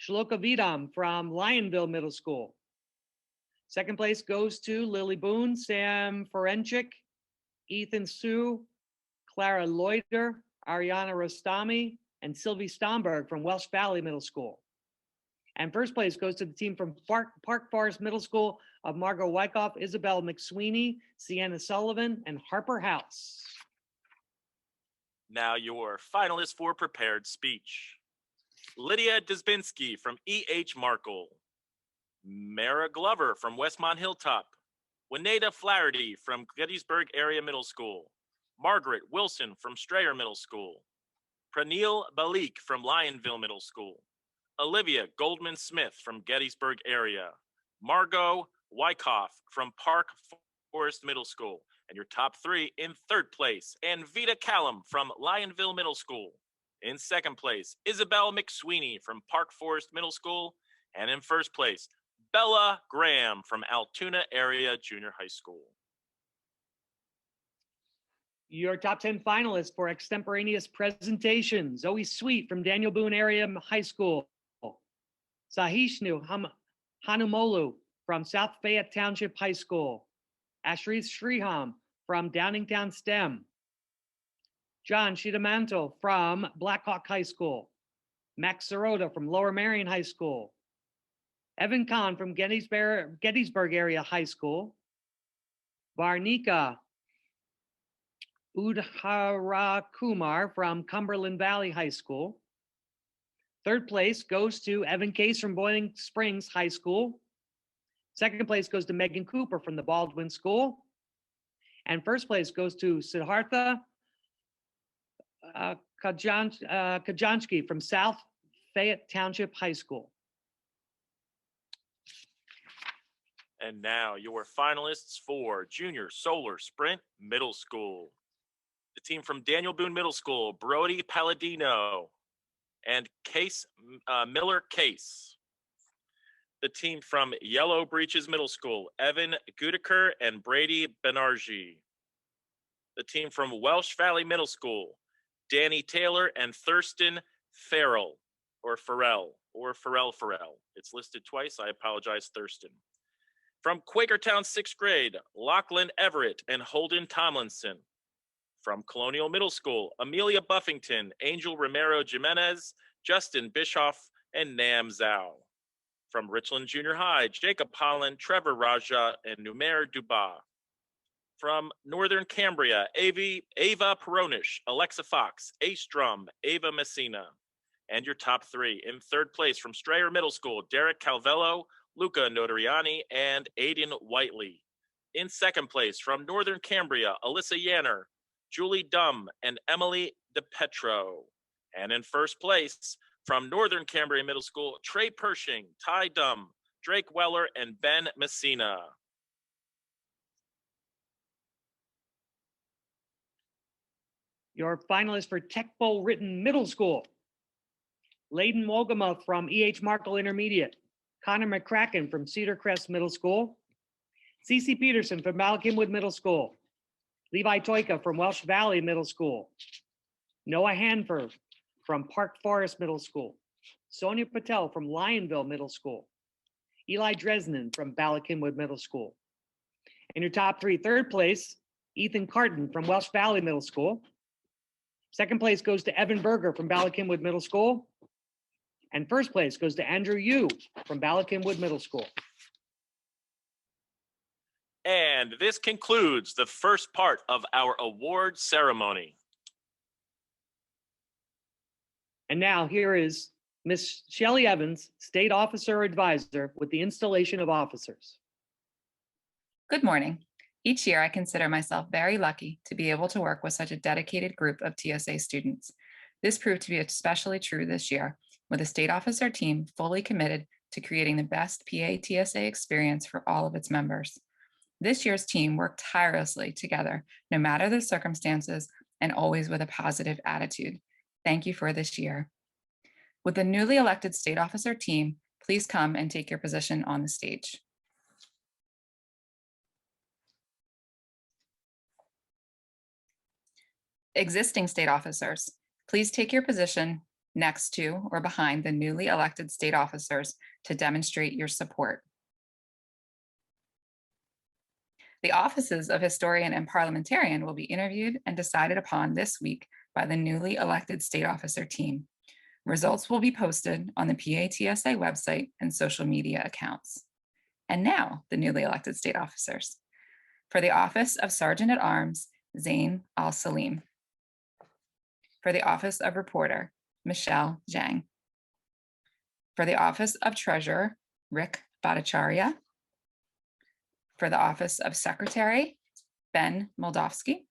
Shloka Vidam from Lionville Middle School. Second place goes to Lily Boone, Sam Ferenchik, Ethan Sue, Clara Loiter, Ariana Rostami, and Sylvie Stomberg from Welsh Valley Middle School. And first place goes to the team from Park Forest Middle School of Margot Wyckoff, Isabel McSweeney, Sienna Sullivan, and Harper House.
Now your finalists for prepared speech. Lydia Dysbinski from E.H. Markle. Mara Glover from Westmont Hilltop. Wineda Flaherty from Gettysburg Area Middle School. Margaret Wilson from Strayer Middle School. Pranil Balik from Lionville Middle School. Olivia Goldman Smith from Gettysburg Area. Margot Wyckoff from Park Forest Middle School. And your top three: in third place, Anvita Callum from Lionville Middle School. In second place, Isabel McSweeney from Park Forest Middle School. And in first place, Bella Graham from Altoona Area Junior High School.
Your top 10 finalists for extemporaneous presentation: Zoe Sweet from Daniel Boone Area High School. Sahishnu Hanumolu from South Fayette Township High School. Ashrith Sriham from Downingtown STEM. John Shidamanto from Blackhawk High School. Max Sirota from Lower Marion High School. Evan Khan from Gettysburg Area High School. Varnika Udhara Kumar from Cumberland Valley High School. Third place goes to Evan Case from Boiling Springs High School. Second place goes to Megan Cooper from the Baldwin School. And first place goes to Siddhartha Kajansky from South Fayette Township High School.
And now your finalists for Junior Solar Sprint Middle School. The team from Daniel Boone Middle School, Brody Palladino and Miller Case. The team from Yellow Breeches Middle School, Evan Gudeker and Brady Benarji. The team from Welsh Valley Middle School, Danny Taylor and Thurston Farrell. It's listed twice. I apologize, Thurston. From Quakertown 6th grade, Lachlan Everett and Holden Tomlinson. From Colonial Middle School, Amelia Buffington, Angel Romero Jimenez, Justin Bischoff, and Nam Zhao. From Richland Junior High, Jacob Holland, Trevor Raja, and Numer Dubas. From Northern Cambria, Ava Peronish, Alexa Fox, Ace Drum, Ava Messina. And your top three: in third place from Strayer Middle School, Derek Calvello, Luca Notariani, and Aiden Whiteley. In second place from Northern Cambria, Alyssa Yanner, Julie Dumm, and Emily DePetro. And in first place from Northern Cambria Middle School, Trey Pershing, Ty Dumm, Drake Weller, and Ben Messina.
Your finalists for Tech Bowl Written Middle School: Layden Wolgamuth from E.H. Markle Intermediate, Connor McCracken from Cedar Crest Middle School, Cece Peterson from Malkinwood Middle School, Levi Toika from Welsh Valley Middle School, Noah Hanford from Park Forest Middle School, Sonia Patel from Lionville Middle School, Eli Dresden from Ballackinwood Middle School. In your top three: third place, Ethan Carton from Welsh Valley Middle School. Second place goes to Evan Berger from Ballackinwood Middle School. And first place goes to Andrew Yu from Ballackinwood Middle School.
And this concludes the first part of our award ceremony.
And now here is Miss Shelley Evans, State Officer Advisor, with the installation of officers.
Good morning. Each year, I consider myself very lucky to be able to work with such a dedicated group of TSA students. This proved to be especially true this year, with a state officer team fully committed to creating the best PA-TSA experience for all of its members. This year's team worked tirelessly together, no matter the circumstances, and always with a positive attitude. Thank you for this year. With the newly elected state officer team, please come and take your position on the stage. Existing state officers, please take your position next to or behind the newly elected state officers to demonstrate your support. The offices of historian and parliamentarian will be interviewed and decided upon this week by the newly elected state officer team. Results will be posted on the PA-TSA website and social media accounts. And now, the newly elected state officers. For the office of Sergeant at Arms, Zain Al-Salim. For the office of Reporter, Michelle Zhang. For the office of Treasurer, Rick Bhattacharya. For the office of Secretary, Ben Moldovsky.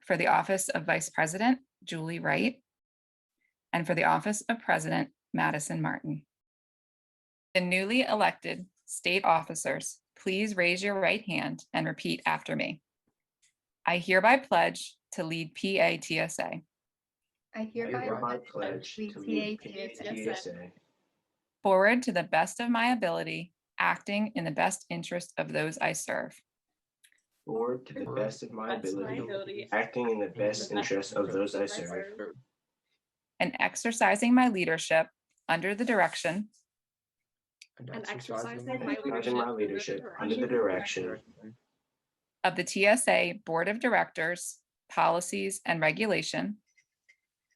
For the office of Vice President, Julie Wright. And for the office of President, Madison Martin. The newly elected state officers, Please raise your right hand and repeat after me. I hereby pledge to lead PA-TSA
I
Hereby pledge to lead PA-TSA
forward to the best of my ability, acting in the best interest of those I serve.
forward to the best of my ability, acting in the best interest of those I serve,
And exercising my leadership under the direction
exercising my leadership under the direction
of the TSA Board of Directors, Policies and Regulation,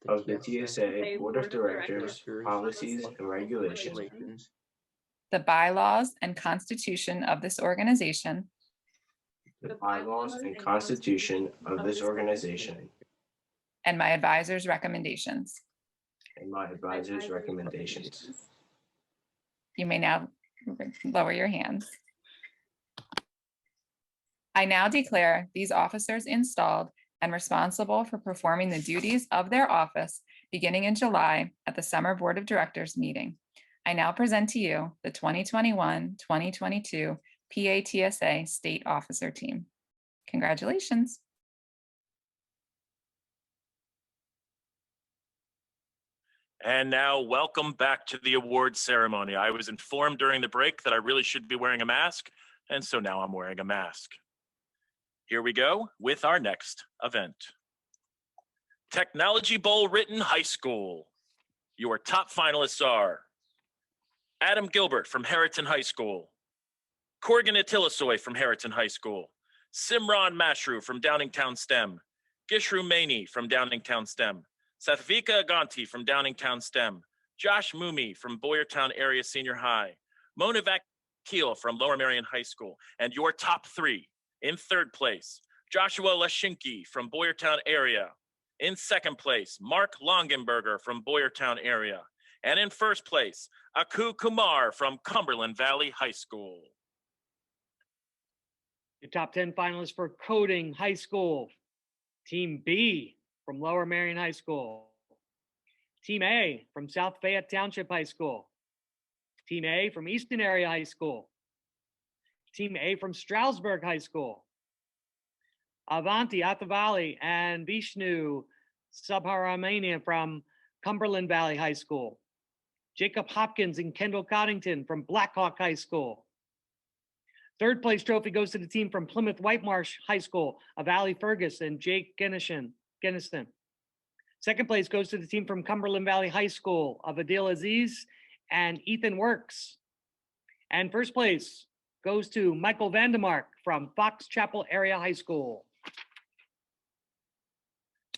of the TSA Board of Directors, Policies and Regulations,
the bylaws and constitution of this organization,
the bylaws and constitution of this organization,
and my advisor's recommendations.
and my advisor's recommendations.
You may now lower your hands. I now declare these officers installed and responsible for performing the duties of their office beginning in July at the Summer Board of Directors meeting. I now present to you the 2021-2022 PA-TSA State Officer Team. Congratulations.
And now, welcome back to the award ceremony. I was informed during the break that I really should be wearing a mask, and so now I'm wearing a mask. Here we go with our next event. Technology Bowl Written High School. Your top finalists are Adam Gilbert from Harriton High School, Corrigan Atilasoy from Harriton High School, Simran Mashru from Downingtown STEM, Gishru Maney from Downingtown STEM, Satvika Aganti from Downingtown STEM, Josh Mumi from Boyertown Area Senior High, Mona Vakil from Lower Merion High School, and your top three. In third place, Joshua Lashinki from Boyertown Area. In second place, Mark Longenberger from Boyertown Area. And in first place, Aku Kumar from Cumberland Valley High School.
Your top 10 finalists for Coding High School. Team B from Lower Merion High School. Team A from South Fayette Township High School. Team A from Easton Area High School. Team A from Stroudsburg High School. Avanti Athavali and Vishnu Subharamanian from Cumberland Valley High School. Jacob Hopkins and Kendall Coddington from Blackhawk High School. Third place trophy goes to the team from Plymouth Whitemarsh High School of Valley Fergus and Jake Genniston. Second place goes to the team from Cumberland Valley High School of Adil Aziz and Ethan Works. And first place goes to Michael Vandemark from Fox Chapel Area High School.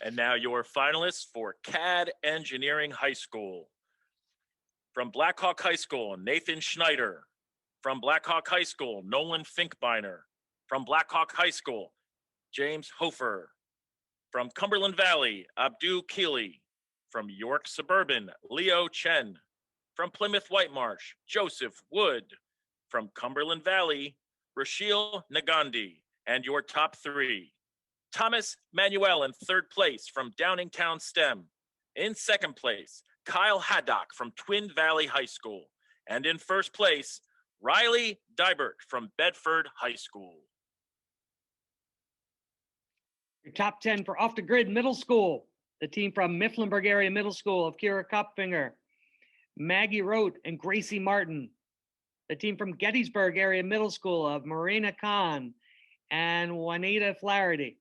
And now your finalists for CAD Engineering High School. From Blackhawk High School, Nathan Schneider. From Blackhawk High School, Nolan Finkbeiner. From Blackhawk High School, James Hofer. From Cumberland Valley, Abdu Keeley. From York Suburban, Leo Chen. From Plymouth Whitemarsh, Joseph Wood. From Cumberland Valley, Rashil Nagandi. And your top three, Thomas Manuel in third place from Downingtown STEM. In second place, Kyle Haddock from Twin Valley High School. And in first place, Riley Dybert from Bedford High School.
Your top 10 for Off the Grid Middle School. The team from Mifflinburg Area Middle School of Kira Kopfinger, Maggie Rote and Gracie Martin. The team from Gettysburg Area Middle School of Marina Khan and Juanita Flaherty.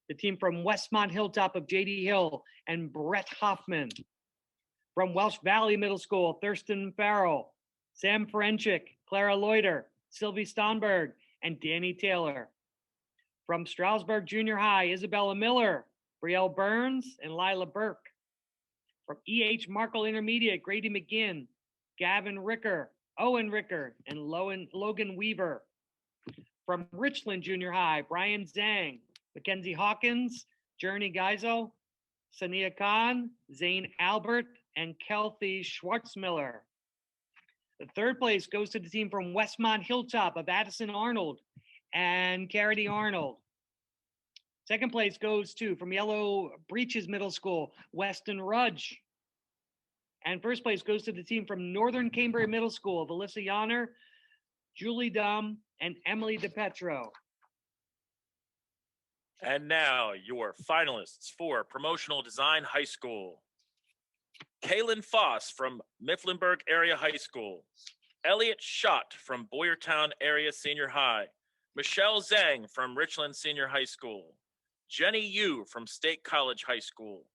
The team from Westmont Hilltop of JD Hill and Brett Hoffman. From Welsh Valley Middle School, Thurston Farrell, Sam Ferencik, Clara Loiter, Sylvie Stonberg, and Danny Taylor. From Stroudsburg Junior High, Isabella Miller, Brielle Burns, and Lila Burke. From E.H. Markle Intermediate, Grady McGinn, Gavin Ricker, Owen Ricker, and Logan Weaver. From Richland Junior High, Brian Zhang, Mackenzie Hawkins, Journey Geiso, Sania Khan, Zane Albert, and Kelty Schwartzmiller. The third place goes to the team from Westmont Hilltop of Addison Arnold and Carity Arnold. Second place goes to, from Yellow Breeches Middle School, Weston Rudge. And first place goes to the team from Northern Cambria Middle School of Alyssa Yonner, Julie Dum, and Emily DePetro.
And now your finalists for Promotional Design High School. Kaylin Foss from Mifflinburg Area High School. Elliot Schott from Boyertown Area Senior High. Michelle Zhang from Richland Senior High School. Jenny Yu from State College High School.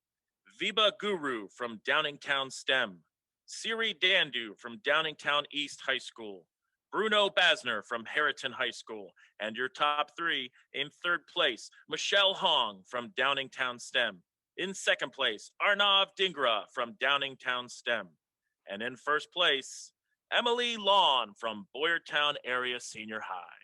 Viba Guru from Downingtown STEM. Siri Dandu from Downingtown East High School. Bruno Basner from Harriton High School. And your top three: in third place, Michelle Hong from Downingtown STEM. In second place, Arnav Dingra from Downingtown STEM. And in first place, Emily Lawn from Boyertown Area Senior High.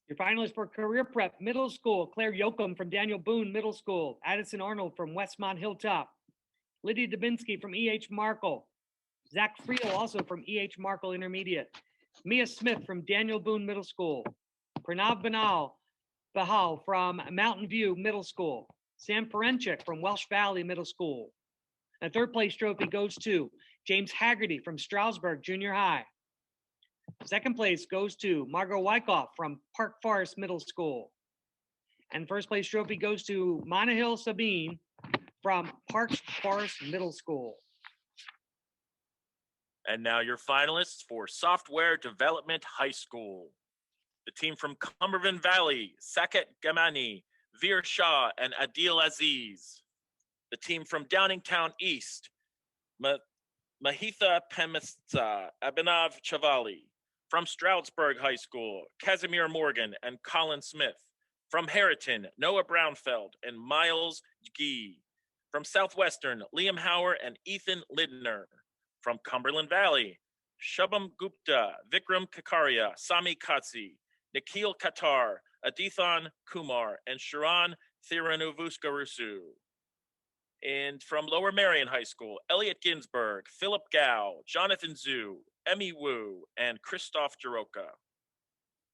Your finalists for Career Prep Middle School: Claire Yoakum from Daniel Boone Middle School, Addison Arnold from Westmont Hilltop, Lydia Dubinsky from E.H. Markle, Zach Friel also from E.H. Markle Intermediate, Mia Smith from Daniel Boone Middle School, Pranav Bahal from Mountain View Middle School, Sam Ferenchik from Welsh Valley Middle School. And third place trophy goes to James Haggerty from Stroudsburg Junior High. Second place goes to Margot Wyckoff from Park Forest Middle School. And first place trophy goes to Monahill Sabine from Park Forest Middle School.
And now your finalists for Software Development High School. The team from Cumberland Valley, Saket Gamani, Veer Shah, and Adil Aziz. The team from Downingtown East, Mahitha Pemista, Abhinav Chavali. From Stroudsburg High School, Casimir Morgan and Colin Smith. From Harriton, Noah Brownfeld and Miles Gee. From Southwestern, Liam Hauer and Ethan Lidner. From Cumberland Valley, Shubham Gupta, Vikram Kakaria, Sami Katsi, Nikhil Qatar, Adithan Kumar, and Sharon Thirunuvuskarusu. And from Lower Merion High School, Elliot Ginsberg, Philip Gao, Jonathan Zhu, Emmy Wu, and Christoph Jaroka.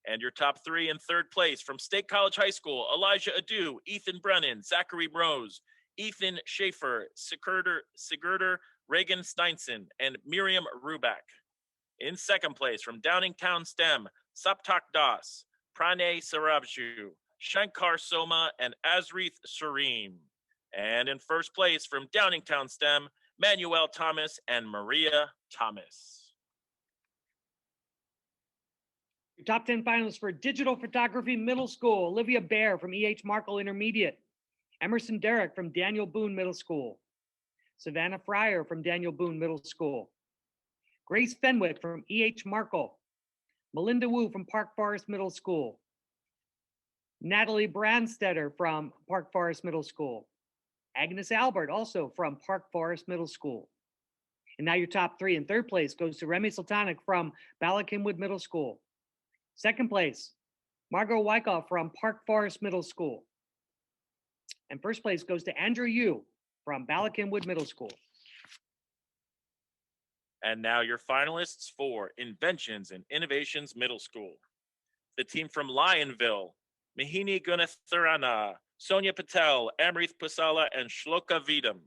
And your top three in third place from State College High School, Elijah Adu, Ethan Brennan, Zachary Rose, Ethan Schaefer, Sigurder Reagan Steinson, and Miriam Ruback. In second place from Downingtown STEM, Saptak Das, Pranay Sarabju, Shankar Soma, and Azrith Shareem. And in first place from Downingtown STEM, Manuel Thomas and Maria Thomas.
Your top 10 finalists for Digital Photography Middle School: Olivia Bear from E.H. Markle Intermediate, Emerson Derrick from Daniel Boone Middle School, Savannah Fryer from Daniel Boone Middle School, Grace Fenwick from E.H. Markle, Melinda Wu from Park Forest Middle School, Natalie Brandstetter from Park Forest Middle School, Agnes Albert also from Park Forest Middle School. And now your top three. In third place goes to Remy Sultanic from Ballackinwood Middle School. Second place, Margot Wyckoff from Park Forest Middle School. And first place goes to Andrew Yu from Ballackinwood Middle School.
And now your finalists for Inventions and Innovations Middle School. The team from Lionville, Mihini Gunatharana, Sonia Patel, Amrith Pusala, and Shloka Vidam.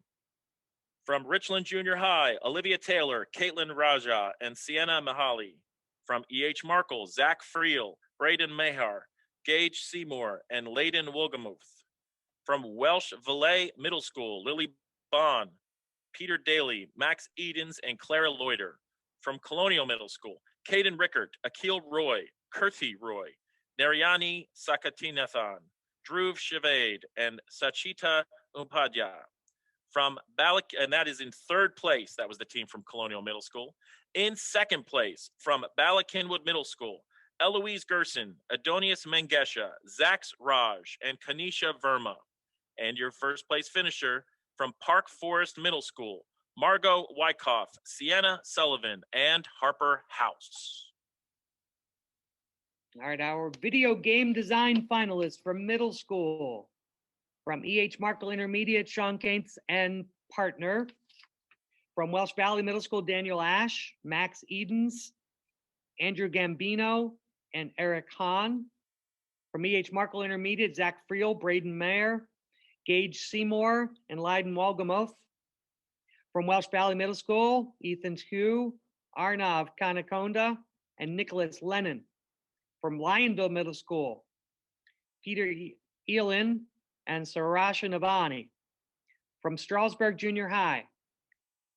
From Richland Junior High, Olivia Taylor, Caitlin Raja, and Sienna Mahali. From E.H. Markle, Zach Friel, Braden Mehar, Gage Seymour, and Layden Wolgamuth. From Welsh Valet Middle School, Lily Bond, Peter Daly, Max Edens, and Clara Loiter. From Colonial Middle School, Caden Rickert, Akil Roy, Kirthi Roy, Naryani Sakatinathan, Dhruv Shivade, and Sachita Upadhyaya. From and that is in third place. That was the team from Colonial Middle School. In second place, from Ballackinwood Middle School, Eloise Gerson, Adonius Mengesha, Zax Raj, and Kanisha Verma. And your first place finisher from Park Forest Middle School, Margot Wyckoff, Sienna Sullivan, and Harper House.
All right, our video game design finalists from middle school. From E.H. Markle Intermediate, Sean Kaintz and partner. From Welsh Valley Middle School, Daniel Ash, Max Edens, Andrew Gambino, and Eric Hahn. From E.H. Markle Intermediate, Zach Friel, Braden Mayer, Gage Seymour, and Leiden Walgamoth. From Welsh Valley Middle School, Ethan Hugh, Arnav Kanakonda, and Nicholas Lennon. From Lionville Middle School, Peter Elin and Sarasha Navani. From Strasburg Junior High,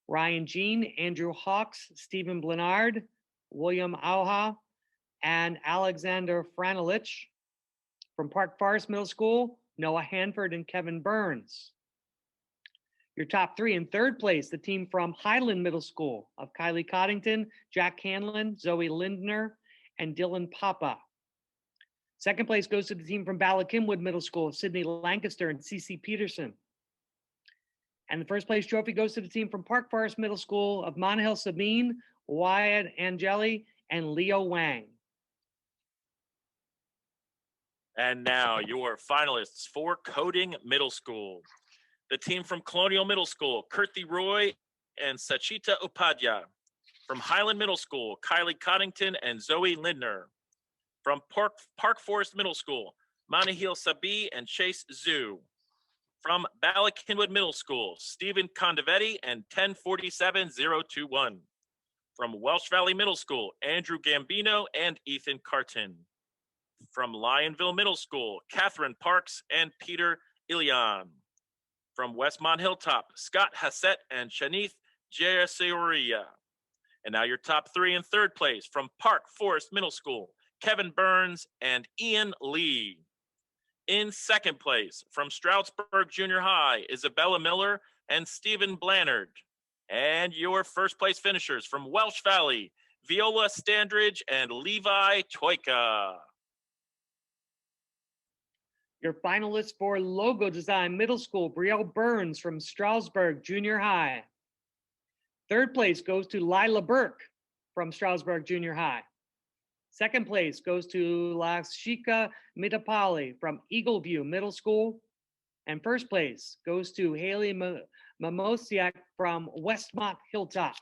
Ryan Jean, Andrew Hawks, Stephen Blenard, William Auha, and Alexander Franelich. From Park Forest Middle School, Noah Hanford and Kevin Burns. Your top three. In third place, the team from Highland Middle School of Kylie Coddington, Jack Hanlon, Zoe Lindner, and Dylan Papa. Second place goes to the team from Ballackinwood Middle School of Sydney Lancaster and Cece Peterson. And the first place trophy goes to the team from Park Forest Middle School of Monhill Sabine, Wyatt Angeli, and Leo Wang.
And now your finalists for Coding Middle School. The team from Colonial Middle School, Kirti Roy and Sachita Upadhyay. From Highland Middle School, Kylie Coddington and Zoe Lindner. From Park Forest Middle School, Manahil Sabi and Chase Zhu. From Ballackinwood Middle School, Stephen Condovetti and 1047021. From Welsh Valley Middle School, Andrew Gambino and Ethan Carton. From Lionville Middle School, Catherine Parks and Peter Ilian. From Westmont Hilltop, Scott Hassett and Shanith Jayasuriya. And now your top three. In third place, from Park Forest Middle School, Kevin Burns and Ian Lee. In second place, from Stroudsburg Junior High, Isabella Miller and Stephen Blannard. And your first place finishers from Welsh Valley, Viola Standridge and Levi Toika.
Your finalists for Logo Design Middle School, Brielle Burns from Stroudsburg Junior High. Third place goes to Lila Burke from Stroudsburg Junior High. Second place goes to Lashika Mitapali from Eagleview Middle School. And first place goes to Haley Mamosiak from Westmont Hilltop.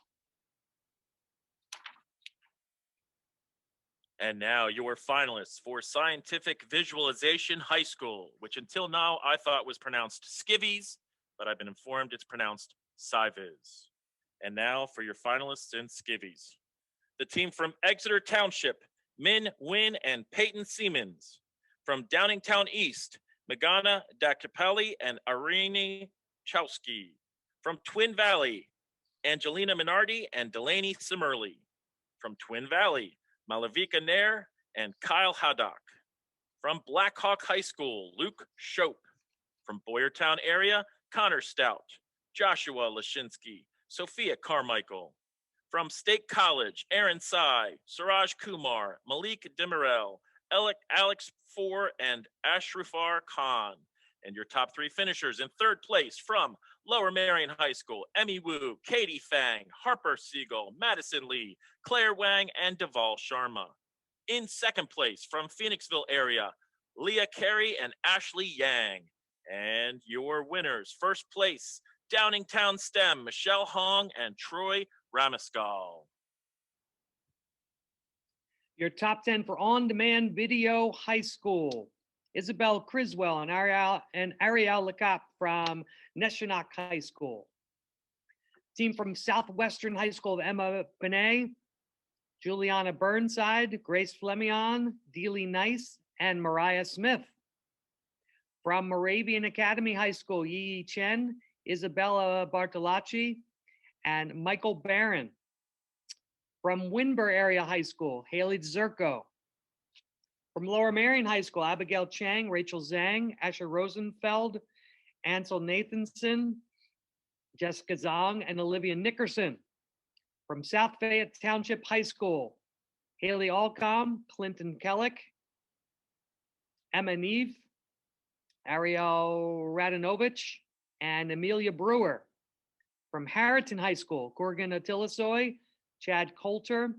And now your finalists for Scientific Visualization High School, which until now I thought was pronounced Skivvies, but I've been informed it's pronounced Sciviz. And now for your finalists in Skivvies. The team from Exeter Township, Min Wynn and Peyton Siemens. From Downingtown East, Megana Dakapali and Irene Chowski. From Twin Valley, Angelina Minardi and Delaney Simerly. From Twin Valley, Malavika Nair and Kyle Haddock. From Blackhawk High School, Luke Shope. From Boyertown area, Connor Stout, Joshua Lashinsky, Sophia Carmichael. From State College, Aaron Sai, Suraj Kumar, Malik Demirel, Alex Four, and Ashrafar Khan. And your top three finishers. In third place from Lower Marion High School, Emmy Wu, Katie Fang, Harper Siegel, Madison Lee, Claire Wang, and Deval Sharma. In second place from Phoenixville area, Leah Carey and Ashley Yang. And your winners, first place, Downingtown STEM, Michelle Hong and Troy Ramaskal.
Your top 10 for On-Demand Video High School. Isabel Criswell and Ariel Lecap from Neshonoc High School. Team from Southwestern High School of Emma Benet, Juliana Burnside, Grace Flemion, Dealey Nice, and Mariah Smith. From Moravian Academy High School, Yi Chen, Isabella Bartolacci, and Michael Barron. From Winburn Area High School, Haley Zerko. From Lower Marion High School, Abigail Chang, Rachel Zhang, Asher Rosenfeld, Ansel Nathanson, Jessica Zong, and Olivia Nickerson. From South Fayette Township High School, Haley Alcom, Clinton Kellick, Emma Neve, Ariel Radanovich, and Amelia Brewer. From Harriton High School, Gorgon Atilisoy, Chad Coulter,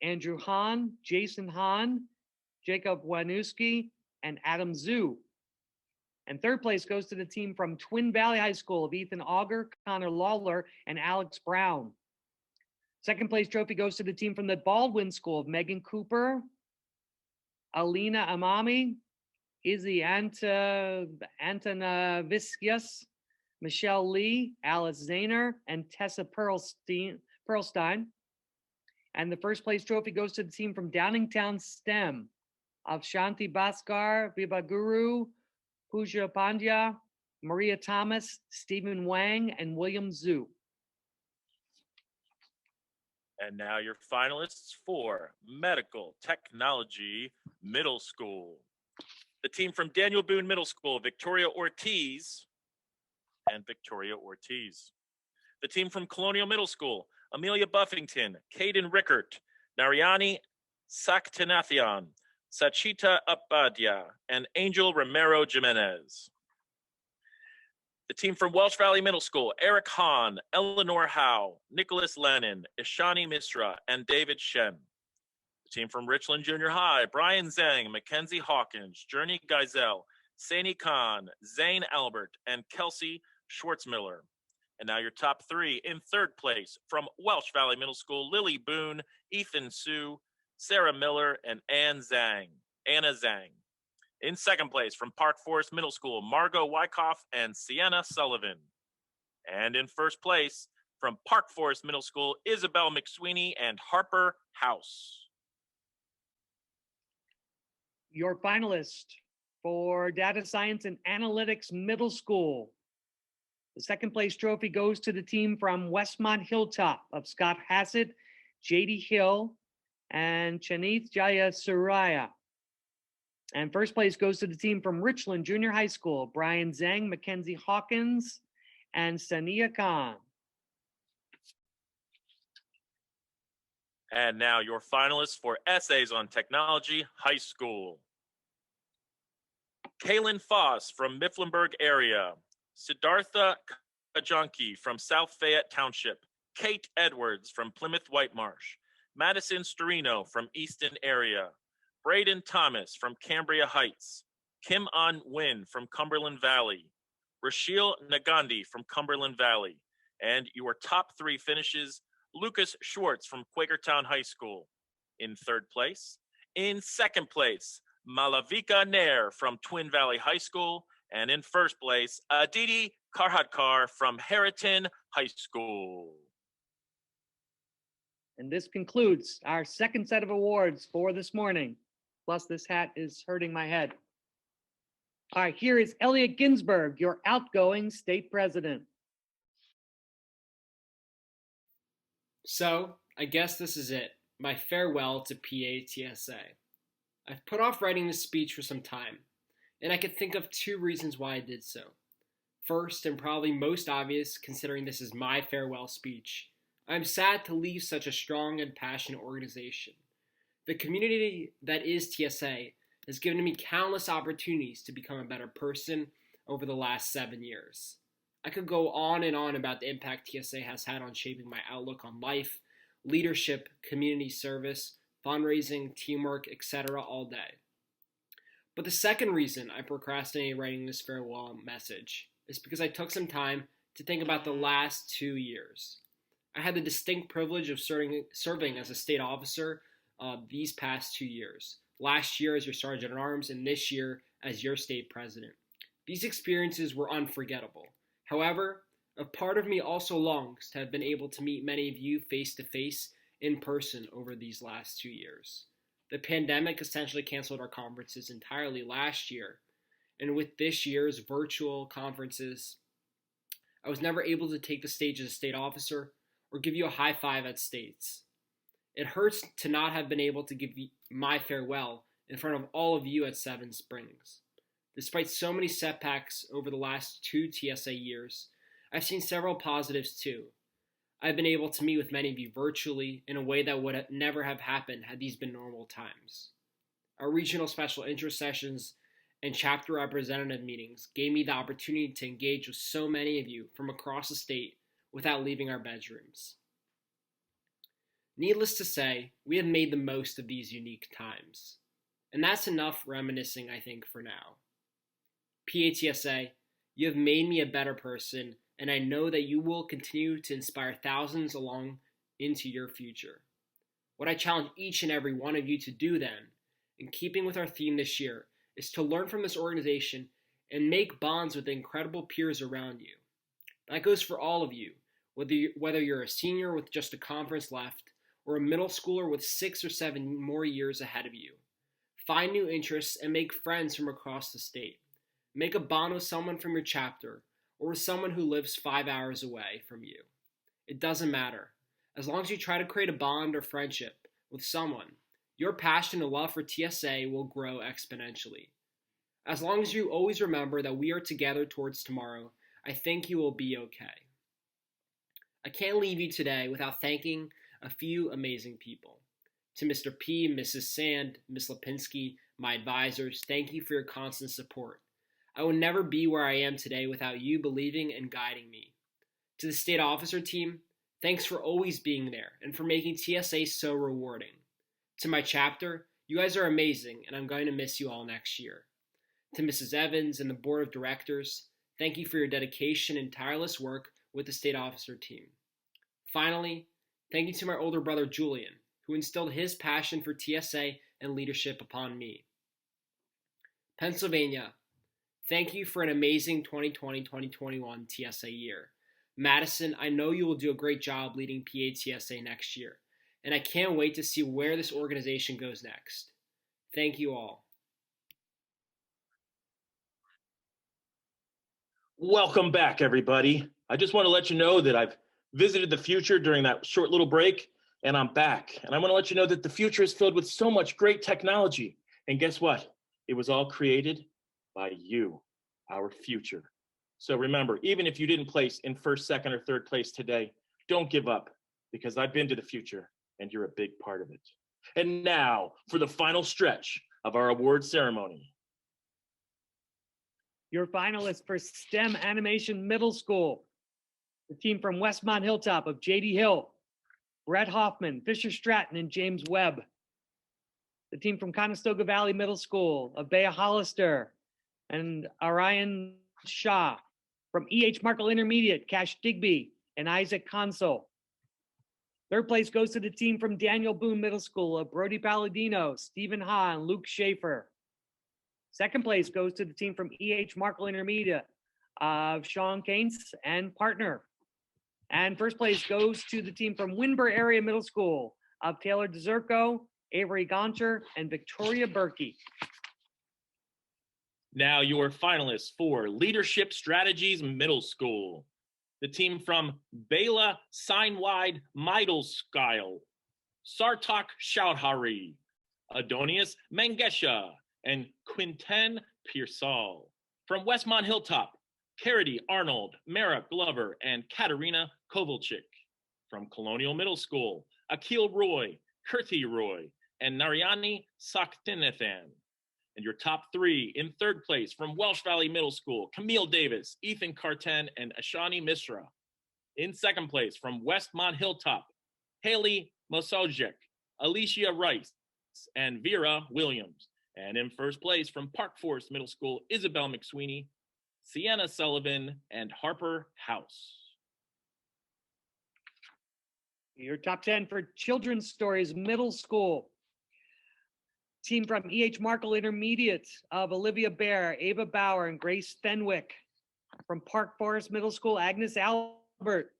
Andrew Hahn, Jason Hahn, Jacob Wanuski, and Adam Zhu. And third place goes to the team from Twin Valley High School of Ethan Auger, Connor Lawler, and Alex Brown. Second place trophy goes to the team from the Baldwin School of Megan Cooper, Alina Amami, Izzy Antonaviscius, Michelle Lee, Alice Zahner, and Tessa Pearlstein. And the first place trophy goes to the team from Downingtown STEM of Shanti Bhaskar, Vibaguru, Pooja Pandya, Maria Thomas, Stephen Wang, and William Zhu.
And now your finalists for Medical Technology Middle School. The team from Daniel Boone Middle School, Victoria Ortiz and Victoria Ortiz. The team from Colonial Middle School, Amelia Buffington, Caden Rickert, Nariani Saktanathian, Sachita Upadhyay, and Angel Romero Jimenez. The team from Welsh Valley Middle School, Eric Hahn, Eleanor Howe, Nicholas Lennon, Ishani Misra, and David Shen. The team from Richland Junior High, Brian Zhang, Mackenzie Hawkins, Journey Geisel, Saini Khan, Zane Albert, and Kelsey Schwartzmiller. And now your top three. In third place, from Welsh Valley Middle School, Lily Boone, Ethan Sue, Sarah Miller, and Anna Zhang. In second place, from Park Forest Middle School, Margot Wyckoff and Sienna Sullivan. And in first place, from Park Forest Middle School, Isabel McSweeney and Harper House.
Your finalist for Data Science and Analytics Middle School. The second place trophy goes to the team from Westmont Hilltop of Scott Hassett, JD Hill, and Chanith Jaya Suraya. And first place goes to the team from Richland Junior High School, Brian Zhang, Mackenzie Hawkins, and Sania Khan.
And now your finalists for Essays on Technology High School. Kaylin Foss from Mifflinburg area, Siddhartha Kajanki from South Fayette Township, Kate Edwards from Plymouth Whitemarsh, Madison Storino from Easton area, Braden Thomas from Cambria Heights, Kim An Win from Cumberland Valley, Rashil Nagandi from Cumberland Valley, and your top three finishes, Lucas Schwartz from Quakertown High School in third place. In second place, Malavika Nair from Twin Valley High School, and in first place, Aditi Karhatkar from Harriton High School.
And this concludes our second set of awards for this morning. Plus, this hat is hurting my head. All right, here is Elliot Ginsberg, your outgoing state president.
So, I guess this is it, my farewell to PA-TSA. I've put off writing this speech for some time, and I could think of two reasons why I did so. First, and probably most obvious considering this is my farewell speech, I'm sad to leave such a strong and passionate organization. The community that is TSA has given me countless opportunities to become a better person over the last 7 years. I could go on and on about the impact TSA has had on shaping my outlook on life, leadership, community service, fundraising, teamwork, etc. all day. But the second reason I procrastinated writing this farewell message is because I took some time to think about the last 2 years. I had the distinct privilege of serving as a state officer these past 2 years. Last year as your Sergeant at Arms and this year as your state president. These experiences were unforgettable. However, a part of me also longs to have been able to meet many of you face to face in person over these last 2 years. The pandemic essentially canceled our conferences entirely last year, and with this year's virtual conferences, I was never able to take the stage as a state officer or give you a high five at states. It hurts to not have been able to give my farewell in front of all of you at Seven Springs. Despite so many setbacks over the last 2 TSA years, I've seen several positives too. I've been able to meet with many of you virtually in a way that would never have happened had these been normal times. Our regional special interest sessions and chapter representative meetings gave me the opportunity to engage with so many of you from across the state without leaving our bedrooms. Needless to say, we have made the most of these unique times. And that's enough reminiscing, I think, for now. PA-TSA, you have made me a better person, and I know that you will continue to inspire thousands along into your future. What I challenge each and every one of you to do then, in keeping with our theme this year, is to learn from this organization and make bonds with the incredible peers around you. That goes for all of you, whether you're a senior with just a conference left, or a middle schooler with 6 or 7 more years ahead of you. Find new interests and make friends from across the state. Make a bond with someone from your chapter or with someone who lives 5 hours away from you. It doesn't matter. As long as you try to create a bond or friendship with someone, your passion and love for TSA will grow exponentially. As long as you always remember that we are together towards tomorrow, I think you will be okay. I can't leave you today without thanking a few amazing people. To Mr. P, Mrs. Sand, Ms. Lipinski, my advisors, thank you for your constant support. I will never be where I am today without you believing and guiding me. To the state officer team, thanks for always being there and for making TSA so rewarding. To my chapter, you guys are amazing and I'm going to miss you all next year. To Mrs. Evans and the board of directors, thank you for your dedication and tireless work with the state officer team. Finally, thank you to my older brother Julian, who instilled his passion for TSA and leadership upon me. Pennsylvania, thank you for an amazing 2020-2021 TSA year. Madison, I know you will do a great job leading PA-TSA next year, and I can't wait to see where this organization goes next. Thank you all.
Welcome back, everybody. I just want to let you know that I've visited the future during that short little break, and I'm back. And I want to let you know that the future is filled with so much great technology. And guess what? It was all created by you, our future. So remember, even if you didn't place in first, second, or third place today, don't give up, because I've been to the future, and you're a big part of it. And now for the final stretch of our award ceremony.
Your finalists for STEM Animation Middle School. The team from Westmont Hilltop of J.D. Hill, Brett Hoffman, Fisher Stratton, and James Webb. The team from Conestoga Valley Middle School of Bea Hollister and Arian Shah. From E.H. Markle Intermediate, Cash Digby and Isaac Consul. Third place goes to the team from Daniel Boone Middle School of Brody Palladino, Stephen Ha, and Luke Schaefer. Second place goes to the team from E.H. Markle Intermediate of Sean Keynes and partner. And first place goes to the team from Winburn Area Middle School of Taylor DeZerko, Avery Goncher, and Victoria Berkey.
Now your finalists for Leadership Strategies Middle School. The team from Bela Seinwide Meidelskyle, Sartak Shoudhari, Adonius Mangesha, and Quinten Pearsall. From Westmont Hilltop, Carity Arnold, Mara Glover, and Katerina Kovalchik. From Colonial Middle School, Akil Roy, Kirti Roy, and Narayani Saktinathan. And your top three in third place from Welsh Valley Middle School, Camille Davis, Ethan Carten, and Ashani Misra. In second place from Westmont Hilltop, Haley Mosojic, Alicia Rice, and Vera Williams. And in first place from Park Forest Middle School, Isabel McSweeney, Sienna Sullivan, and Harper House.
Your top 10 for Children's Stories Middle School. Team from E.H. Markle Intermediate of Olivia Bear, Ava Bauer, and Grace Fenwick. From Park Forest Middle School, Agnes Albert.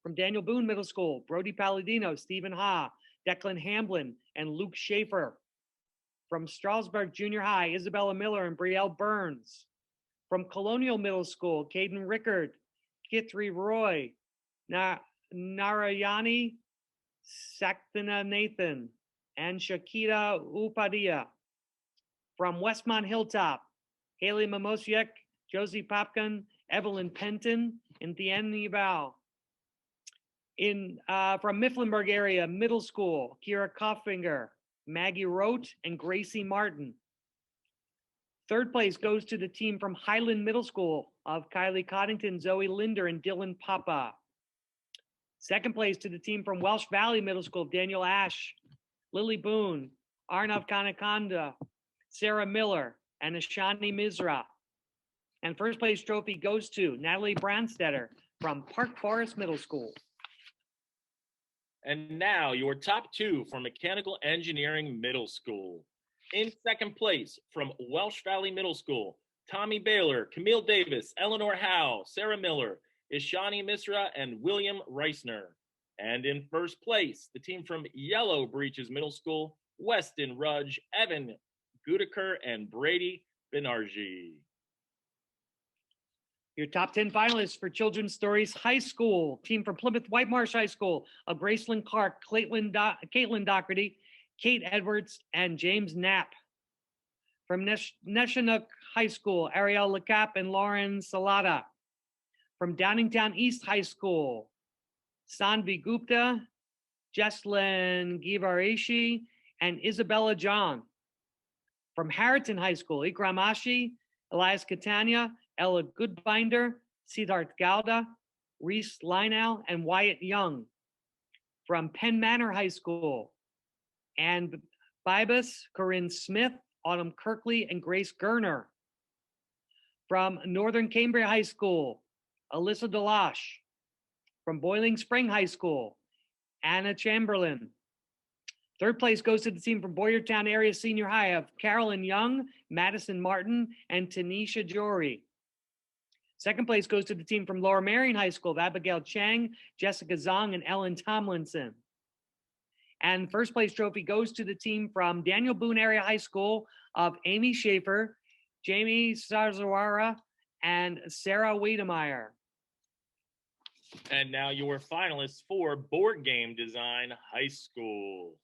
From Daniel Boone Middle School, Brody Palladino, Stephen Ha, Declan Hamblin, and Luke Schaefer. From Strasburg Junior High, Isabella Miller and Brielle Burns. From Colonial Middle School, Caden Rickard, Kithri Roy, Narayani Sakthana Nathan, and Shakita Upadilla. From Westmont Hilltop, Haley Mamosiek, Josie Popkin, Evelyn Penton, and Theanne Val. From Mifflinburg Area Middle School, Kira Koffinger, Maggie Rote, and Gracie Martin. Third place goes to the team from Highland Middle School of Kylie Coddington, Zoe Linder, and Dylan Papa. Second place to the team from Welsh Valley Middle School of Daniel Ash, Lily Boone, Arnav Kanakonda, Sarah Miller, and Ashani Misra. And first place trophy goes to Natalie Brandstetter from Park Forest Middle School.
And now your top two for Mechanical Engineering Middle School. In second place from Welsh Valley Middle School, Tommy Baylor, Camille Davis, Eleanor Howe, Sarah Miller, Ishani Misra, and William Reisner. And in first place, the team from Yellow Breaches Middle School, Weston Rudge, Evan Gudeker, and Brady Benarji.
Your top 10 finalists for Children's Stories High School. Team from Plymouth White Marsh High School of Graceland Clark, Caitlin Doherty, Kate Edwards, and James Knapp. From Neshannock High School, Ariel Lecap and Lauren Salata. From Downingtown East High School, Sanvi Gupta, Jesslyn Givarishi, and Isabella John. From Harriton High School, Ikram Ashi, Elias Catania, Ella Goodbinder, Siddharth Gowda, Reese Lionel, and Wyatt Young. From Penn Manor High School, Ann Bibas, Corinne Smith, Autumn Kirkley, and Grace Gerner. From Northern Cambria High School, Alyssa Delash. From Boiling Spring High School, Anna Chamberlain. Third place goes to the team from Boyertown Area Senior High of Carolyn Young, Madison Martin, and Tanisha Jory. Second place goes to the team from Lower Marion High School of Abigail Chang, Jessica Zong, and Ellen Tomlinson. And first place trophy goes to the team from Daniel Boone Area High School of Amy Schaefer, Jamie Sarzawara, and Sarah Wiedemeyer.
And now your finalists for Board Game Design High School.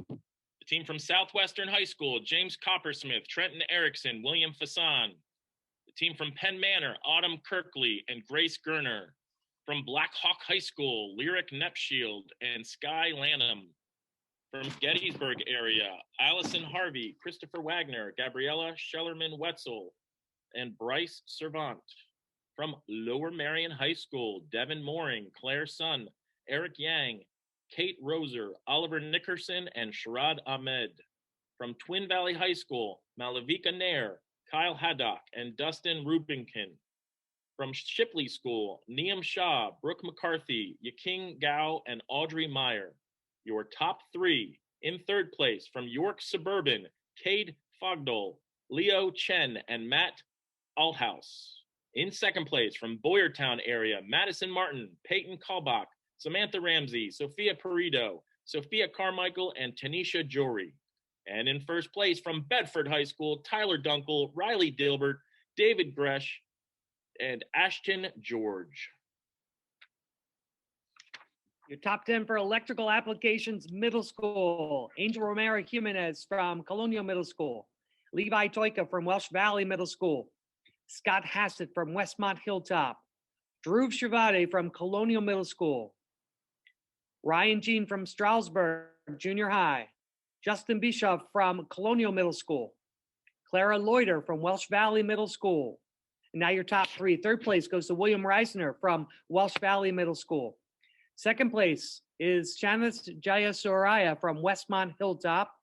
The team from Southwestern High School, James Coppersmith, Trenton Erickson, William Fasson. The team from Penn Manor, Autumn Kirkley and Grace Gerner. From Black Hawk High School, Lyric Nepshield and Sky Lanham. From Gettysburg area, Allison Harvey, Christopher Wagner, Gabriella Schellerman Wetzel, and Bryce Servant. From Lower Marion High School, Devin Mooring, Claire Sun, Eric Yang, Kate Roser, Oliver Nickerson, and Sharad Ahmed. From Twin Valley High School, Malavika Nair, Kyle Haddock, and Dustin Rubinkin. From Shipley School, Neam Shah, Brooke McCarthy, Yaking Gao, and Audrey Meyer. Your top three. In third place, from York Suburban, Cade Fogdall, Leo Chen, and Matt Althouse. In second place, from Boyertown area, Madison Martin, Peyton Kalbach, Samantha Ramsey, Sophia Perito, Sophia Carmichael, and Tanisha Jory. And in first place, from Bedford High School, Tyler Dunkel, Riley Dilbert, David Gresh, and Ashton George.
Your top 10 for Electrical Applications Middle School. Angel Romero Jimenez from Colonial Middle School. Levi Toika from Welsh Valley Middle School. Scott Hassett from Westmont Hilltop. Dhruv Shavade from Colonial Middle School. Ryan Jean from Stroudsburg Junior High. Justin Bischoff from Colonial Middle School. Clara Loiter from Welsh Valley Middle School. And now your top three. Third place goes to William Reisner from Welsh Valley Middle School. Second place is Shanice Jayasuraya from Westmont Hilltop.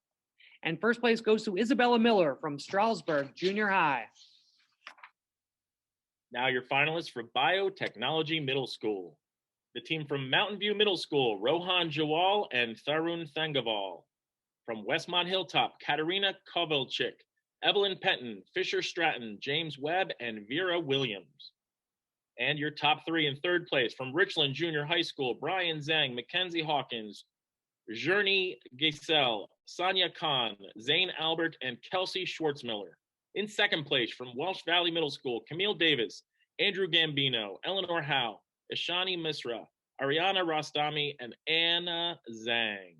And first place goes to Isabella Miller from Stroudsburg Junior High.
Now your finalists for Biotechnology Middle School. The team from Mountain View Middle School, Rohan Jawal and Tharun Thangaval. From Westmont Hilltop, Katerina Kovalchik, Evelyn Penton, Fisher Stratton, James Webb, and Vera Williams. And your top three. In third place, from Richland Junior High School, Brian Zhang, Mackenzie Hawkins, Journey Giselle, Sonia Khan, Zane Albert, and Kelsey Schwartzmiller. In second place, from Welsh Valley Middle School, Camille Davis, Andrew Gambino, Eleanor Howe, Ishani Misra, Ariana Rostami, and Anna Zhang.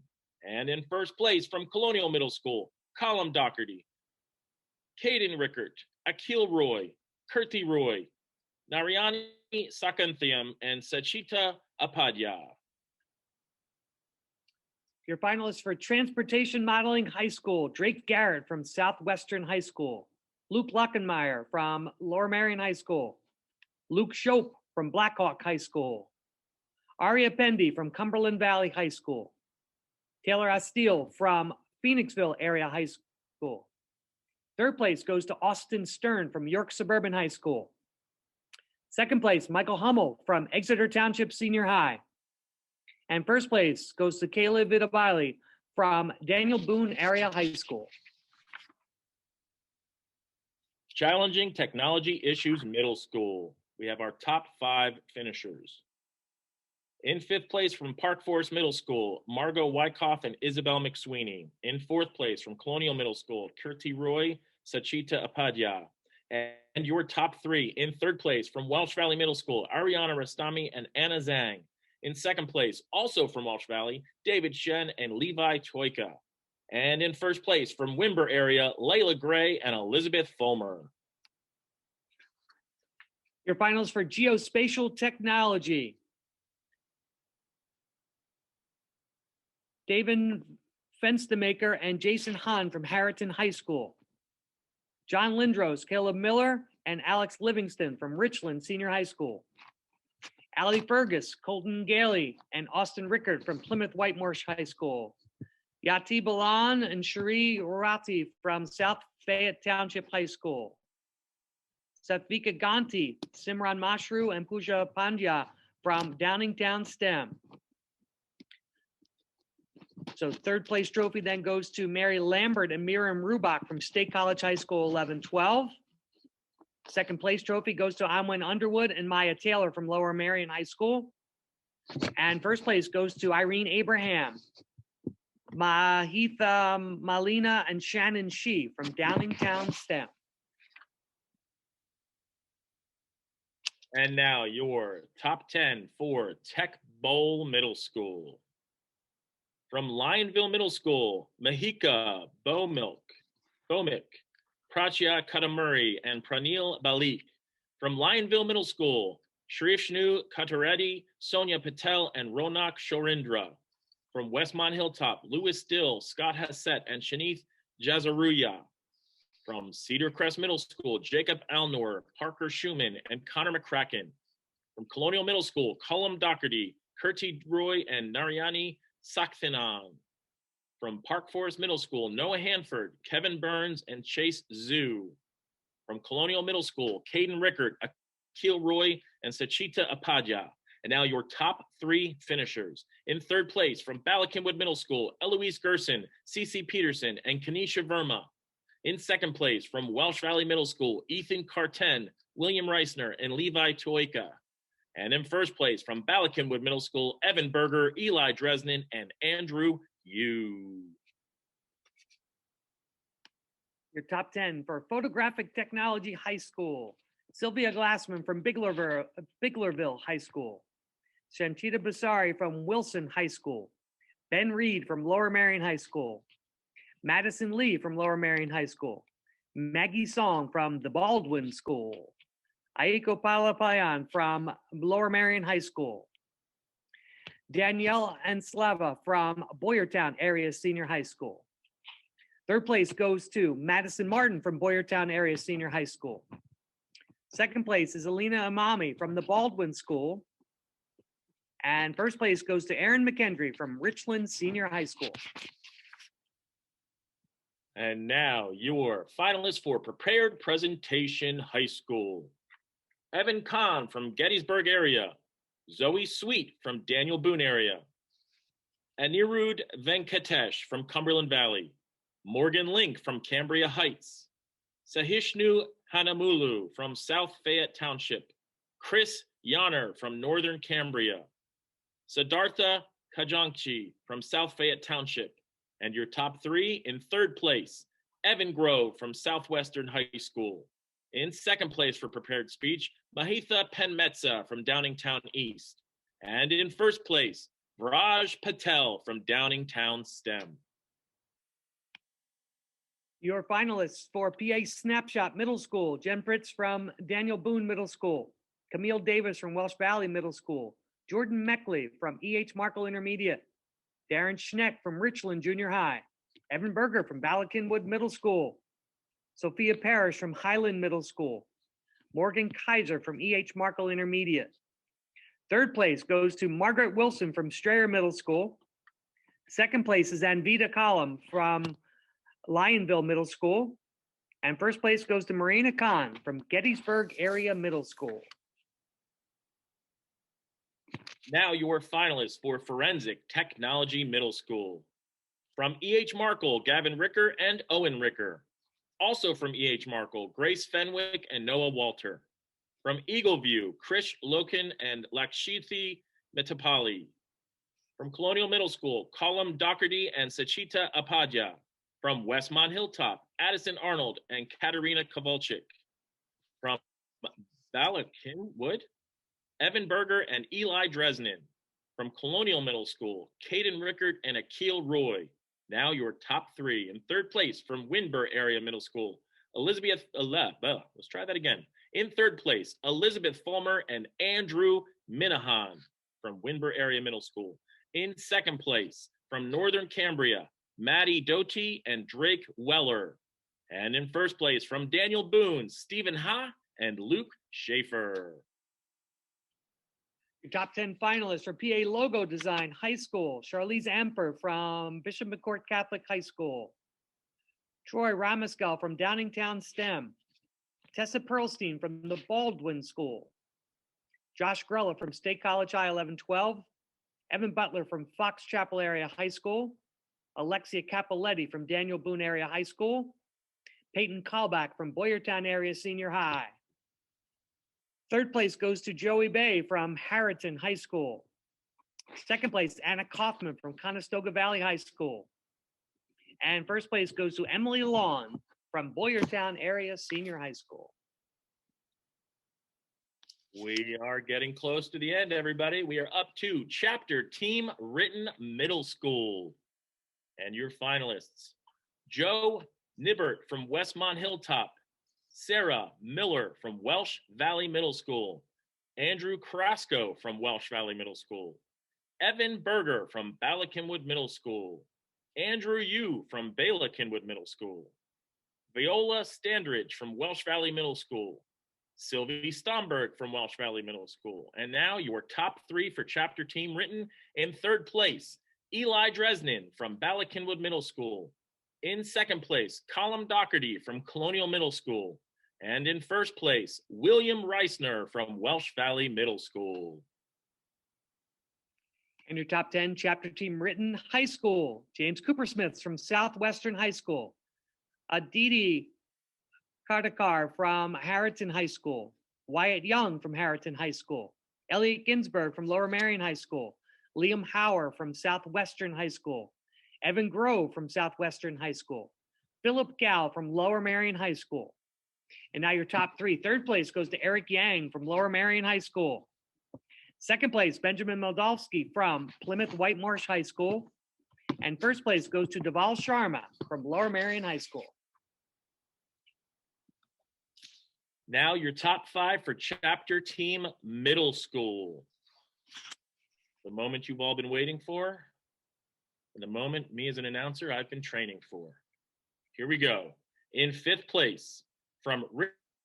And in first place, from Colonial Middle School, Colum Doherty, Caden Rickert, Akil Roy, Kirti Roy, Narayani Sakanthiam, and Sachita Apadya.
Your finalists for Transportation Modeling High School, Drake Garrett from Southwestern High School. Luke Lockenmeyer from Lower Marion High School. Luke Shope from Blackhawk High School. Aria Pendy from Cumberland Valley High School. Taylor Astiel from Phoenixville Area High School. Third place goes to Austin Stern from York Suburban High School. Second place, Michael Hummel from Exeter Township Senior High. And first place goes to Kayla Vitabili from Daniel Boone Area High School.
Challenging Technology Issues Middle School. We have our top five finishers. In fifth place from Park Forest Middle School, Margot Wyckoff and Isabel McSweeney. In fourth place from Colonial Middle School, Kirti Roy, Sachita Apadya. And your top three. In third place from Welsh Valley Middle School, Ariana Rastami and Anna Zhang. In second place, also from Welsh Valley, David Shen and Levi Toika. And in first place from Wimber area, Layla Gray and Elizabeth Fulmer.
Your finals for geospatial technology. David Fenstemaker and Jason Hahn from Harriton High School. John Lindros, Caleb Miller, and Alex Livingston from Richland Senior High School. Allie Fergus, Colton Gailey, and Austin Rickard from Plymouth Whitemarsh High School. Yati Balan and Cherie Rati from South Fayette Township High School. Satvika Ganti, Simran Mashru, and Pooja Pandya from Downingtown STEM. So third place trophy then goes to Mary Lambert and Miriam Rubach from State College High School 11-12. Second place trophy goes to Amwin Underwood and Maya Taylor from Lower Marion High School. And first place goes to Irene Abraham, Mahitha Malina, and Shannon Shee from Downingtown STEM.
And now your top 10 for Tech Bowl Middle School. From Lionville Middle School, Mahika Bomik, Prachya Kadamuri, and Pranil Balik. From Lionville Middle School, Shrishnu Katareddy, Sonia Patel, and Ronak Shorindra. From Westmont Hilltop, Louis Dill, Scott Hassett, and Shanith Jazaruya. From Cedar Crest Middle School, Jacob Alnor, Parker Schumann, and Connor McCracken. From Colonial Middle School, Cullum Doherty, Kirti Roy, and Narayani Sakthinan. From Park Forest Middle School, Noah Hanford, Kevin Burns, and Chase Zhu. From Colonial Middle School, Caden Rickard, Akil Roy, and Sachita Apadya. And now your top three finishers. In third place, from Balakinwood Middle School, Eloise Gerson, Cece Peterson, and Kanisha Verma. In second place, from Welsh Valley Middle School, Ethan Carten, William Reisner, and Levi Toika. And in first place, from Balakinwood Middle School, Evan Berger, Eli Dresnan, and Andrew Yu.
Your top 10 for Photographic Technology High School. Sylvia Glassman from Biglerville High School. Shantita Basari from Wilson High School. Ben Reed from Lower Marion High School. Madison Lee from Lower Marion High School. Maggie Song from the Baldwin School. Aiko Palapayan from Lower Marion High School. Danielle Anslava from Boyertown Area Senior High School. Third place goes to Madison Martin from Boyertown Area Senior High School. Second place is Alina Amami from the Baldwin School. And first place goes to Aaron McKendry from Richland Senior High School.
And now your finalists for Prepared Presentation High School. Evan Kahn from Gettysburg area. Zoe Sweet from Daniel Boone area. Anirudh Venkatesh from Cumberland Valley. Morgan Link from Cambria Heights. Sahishnu Hanamulu from South Fayette Township. Chris Yanner from Northern Cambria. Siddhartha Kajankchi from South Fayette Township. And your top three: in third place, Evan Grove from Southwestern High School. In second place for prepared speech, Mahitha Penmetsa from Downingtown East. And in first place, Raj Patel from Downingtown STEM.
Your finalists for PA Snapshot Middle School: Jen Pritz from Daniel Boone Middle School, Camille Davis from Welsh Valley Middle School, Jordan Meckley from E.H. Markle Intermediate, Darren Schneck from Richland Junior High, Evan Berger from Balakinwood Middle School, Sophia Parrish from Highland Middle School, Morgan Kaiser from E.H. Markle Intermediate. Third place goes to Margaret Wilson from Strayer Middle School. Second place is Anvita Column from Lionville Middle School. And first place goes to Marina Khan from Gettysburg Area Middle School.
Now your finalists for Forensic Technology Middle School. From E.H. Markle, Gavin Ricker and Owen Ricker. Also from E.H. Markle, Grace Fenwick and Noah Walter. From Eagleview, Krish Loken and Lakshithi Metapali. From Colonial Middle School, Colum Doherty and Sachita Apadya. From Westmont Hilltop, Addison Arnold and Katerina Kovalchik. From Balakinwood, Evan Berger and Eli Dresnan. From Colonial Middle School, Caden Rickard and Akil Roy. Now your top three. In third place, from Winburn Area Middle School, let's try that again. In third place, Elizabeth Fulmer and Andrew Minahan from Winburn Area Middle School. In second place, from Northern Cambria, Maddie Doty and Drake Weller. And in first place, from Daniel Boone, Stephen Ha and Luke Schaefer.
Your top 10 finalists for PA Logo Design High School, Charlize Amper from Bishop McCourt Catholic High School, Troy Ramaskell from Downingtown STEM, Tessa Perlstein from the Baldwin School, Josh Grella from State College I-1112, Evan Butler from Fox Chapel Area High School, Alexia Capoletti from Daniel Boone Area High School, Peyton Callback from Boyertown Area Senior High. Third place goes to Joey Bay from Harriton High School. Second place, Anna Kaufman from Conestoga Valley High School. And first place goes to Emily Lawn from Boyertown Area Senior High School.
We are getting close to the end, everybody. We are up to Chapter Team Written Middle School. And your finalists, Joe Nibbert from Westmont Hilltop, Sarah Miller from Welsh Valley Middle School, Andrew Carrasco from Welsh Valley Middle School, Evan Berger from Balakinwood Middle School, Andrew Yu from Balakinwood Middle School, Viola Standridge from Welsh Valley Middle School, Sylvie Stomberg from Welsh Valley Middle School. And now your top three for Chapter Team Written. In third place, Eli Dresnan from Balakinwood Middle School. In second place, Colum Doherty from Colonial Middle School. And in first place, William Reisner from Welsh Valley Middle School.
And your top 10 Chapter Team Written High School, James Coopersmith from Southwestern High School, Aditi Kardakar from Harriton High School, Wyatt Young from Harriton High School, Elliot Ginsberg from Lower Marion High School, Liam Hauer from Southwestern High School, Evan Grove from Southwestern High School, Philip Gal from Lower Marion High School. And now your top three. Third place goes to Eric Yang from Lower Marion High School. Second place, Benjamin Moldavsky from Plymouth White Marsh High School. And first place goes to Deval Sharma from Lower Marion High School.
Now your top five for Chapter Team Middle School. The moment you've all been waiting for, and the moment me as an announcer I've been training for. Here we go. In fifth place, from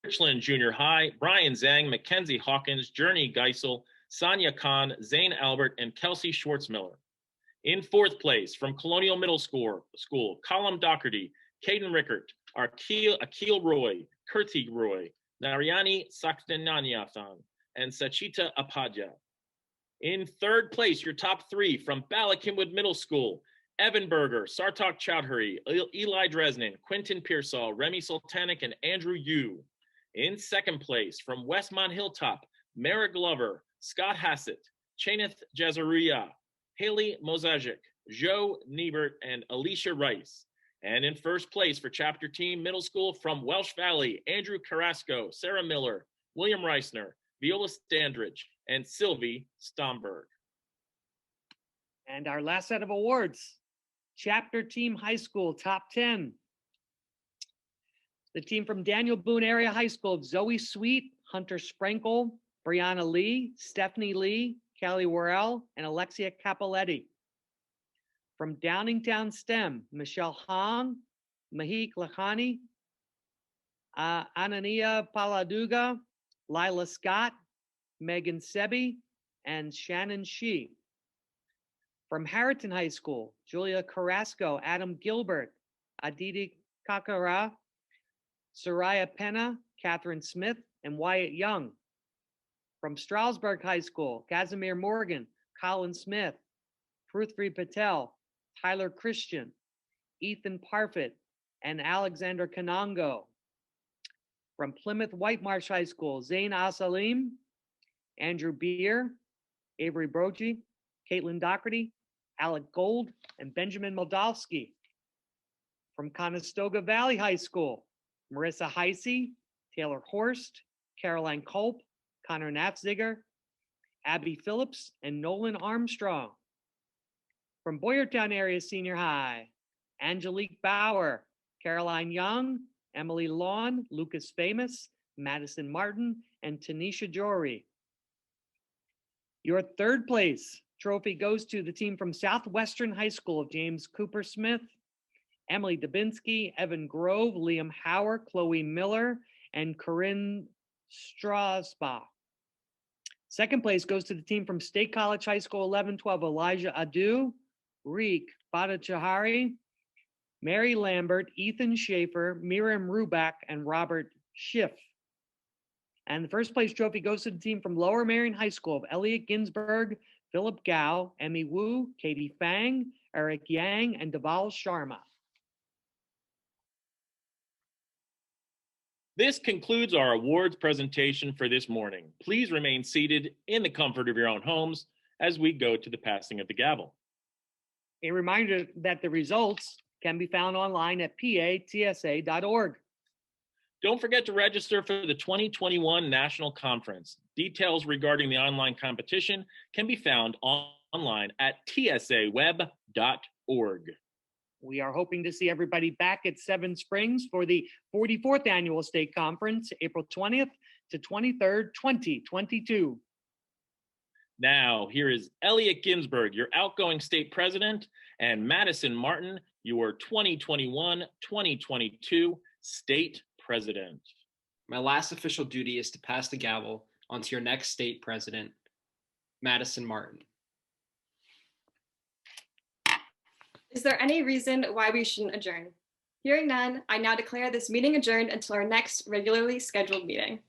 Richland Junior High, Brian Zhang, Mackenzie Hawkins, Journey Geisel, Sonia Khan, Zane Albert, and Kelsey Schwartzmiller. In fourth place, from Colonial Middle School, Colum Doherty, Caden Rickert, Akil Roy, Kirti Roy, Narayani Saktananyathan, and Sachita Apadya. In third place, your top three, from Balakinwood Middle School, Evan Berger, Sartak Chowdhury, Eli Dresnan, Quentin Pearsall, Remy Sultanic, and Andrew Yu. In second place, from Westmont Hilltop, Mara Glover, Scott Hassett, Chaneth Jazaria, Haley Mozajic, Joe Niebert, and Alicia Rice. And in first place for Chapter Team Middle School, from Welsh Valley, Andrew Carrasco, Sarah Miller, William Reisner, Viola Standridge, and Sylvie Stomberg.
And our last set of awards, Chapter Team High School Top 10. The team from Daniel Boone Area High School, Zoe Sweet, Hunter Sprinkle, Brianna Lee, Stephanie Lee, Callie Worrell, and Alexia Capoletti. From Downingtown STEM, Michelle Hong, Mahik Lakhani, Anania Paladuga, Lila Scott, Megan Sebi, and Shannon Shee. From Harriton High School, Julia Carrasco, Adam Gilbert, Aditi Kakara, Soraya Penna, Catherine Smith, and Wyatt Young. From Strasburg High School, Casimir Morgan, Colin Smith, Prithvi Patel, Tyler Christian, Ethan Parfit, and Alexander Kanongo. From Plymouth White Marsh High School, Zain Asalim, Andrew Beer, Avery Brogy, Caitlin Doherty, Alec Gold, and Benjamin Moldavsky. From Conestoga Valley High School, Marissa Heisey, Taylor Horst, Caroline Culp, Connor Nafziger, Abby Phillips, and Nolan Armstrong. From Boyertown Area Senior High, Angelique Bauer, Caroline Young, Emily Lawn, Lucas Famous, Madison Martin, and Tanisha Jory. Your third place trophy goes to the team from Southwestern High School of James Cooper Smith, Emily Dubinsky, Evan Grove, Liam Hauer, Chloe Miller, and Corinne Strasbach. Second place goes to the team from State College High School 11-12, Elijah Adu, Reek Badachahari, Mary Lambert, Ethan Schaefer, Miriam Ruback, and Robert Schiff. And the first place trophy goes to the team from Lower Marion High School of Elliot Ginsberg, Philip Gao, Emmy Wu, Katie Fang, Eric Yang, and Deval Sharma.
This concludes our awards presentation for this morning. Please remain seated in the comfort of your own homes as we go to the passing of the gavel.
A reminder that the results can be found online at PA-TSA.org.
Don't forget to register for the 2021 National Conference. Details regarding the online competition can be found online at tsaweb.org.
We are hoping to see everybody back at Seven Springs for the 44th Annual State Conference, April 20th to 23rd, 2022.
Now, here is Elliot Ginsberg, your outgoing state president, and Madison Martin, your 2021-2022 state president.
My last official duty is to pass the gavel on to your next state president, Madison Martin.
Is there any reason why we shouldn't adjourn? Hearing none, I now declare this meeting adjourned until our next regularly scheduled meeting.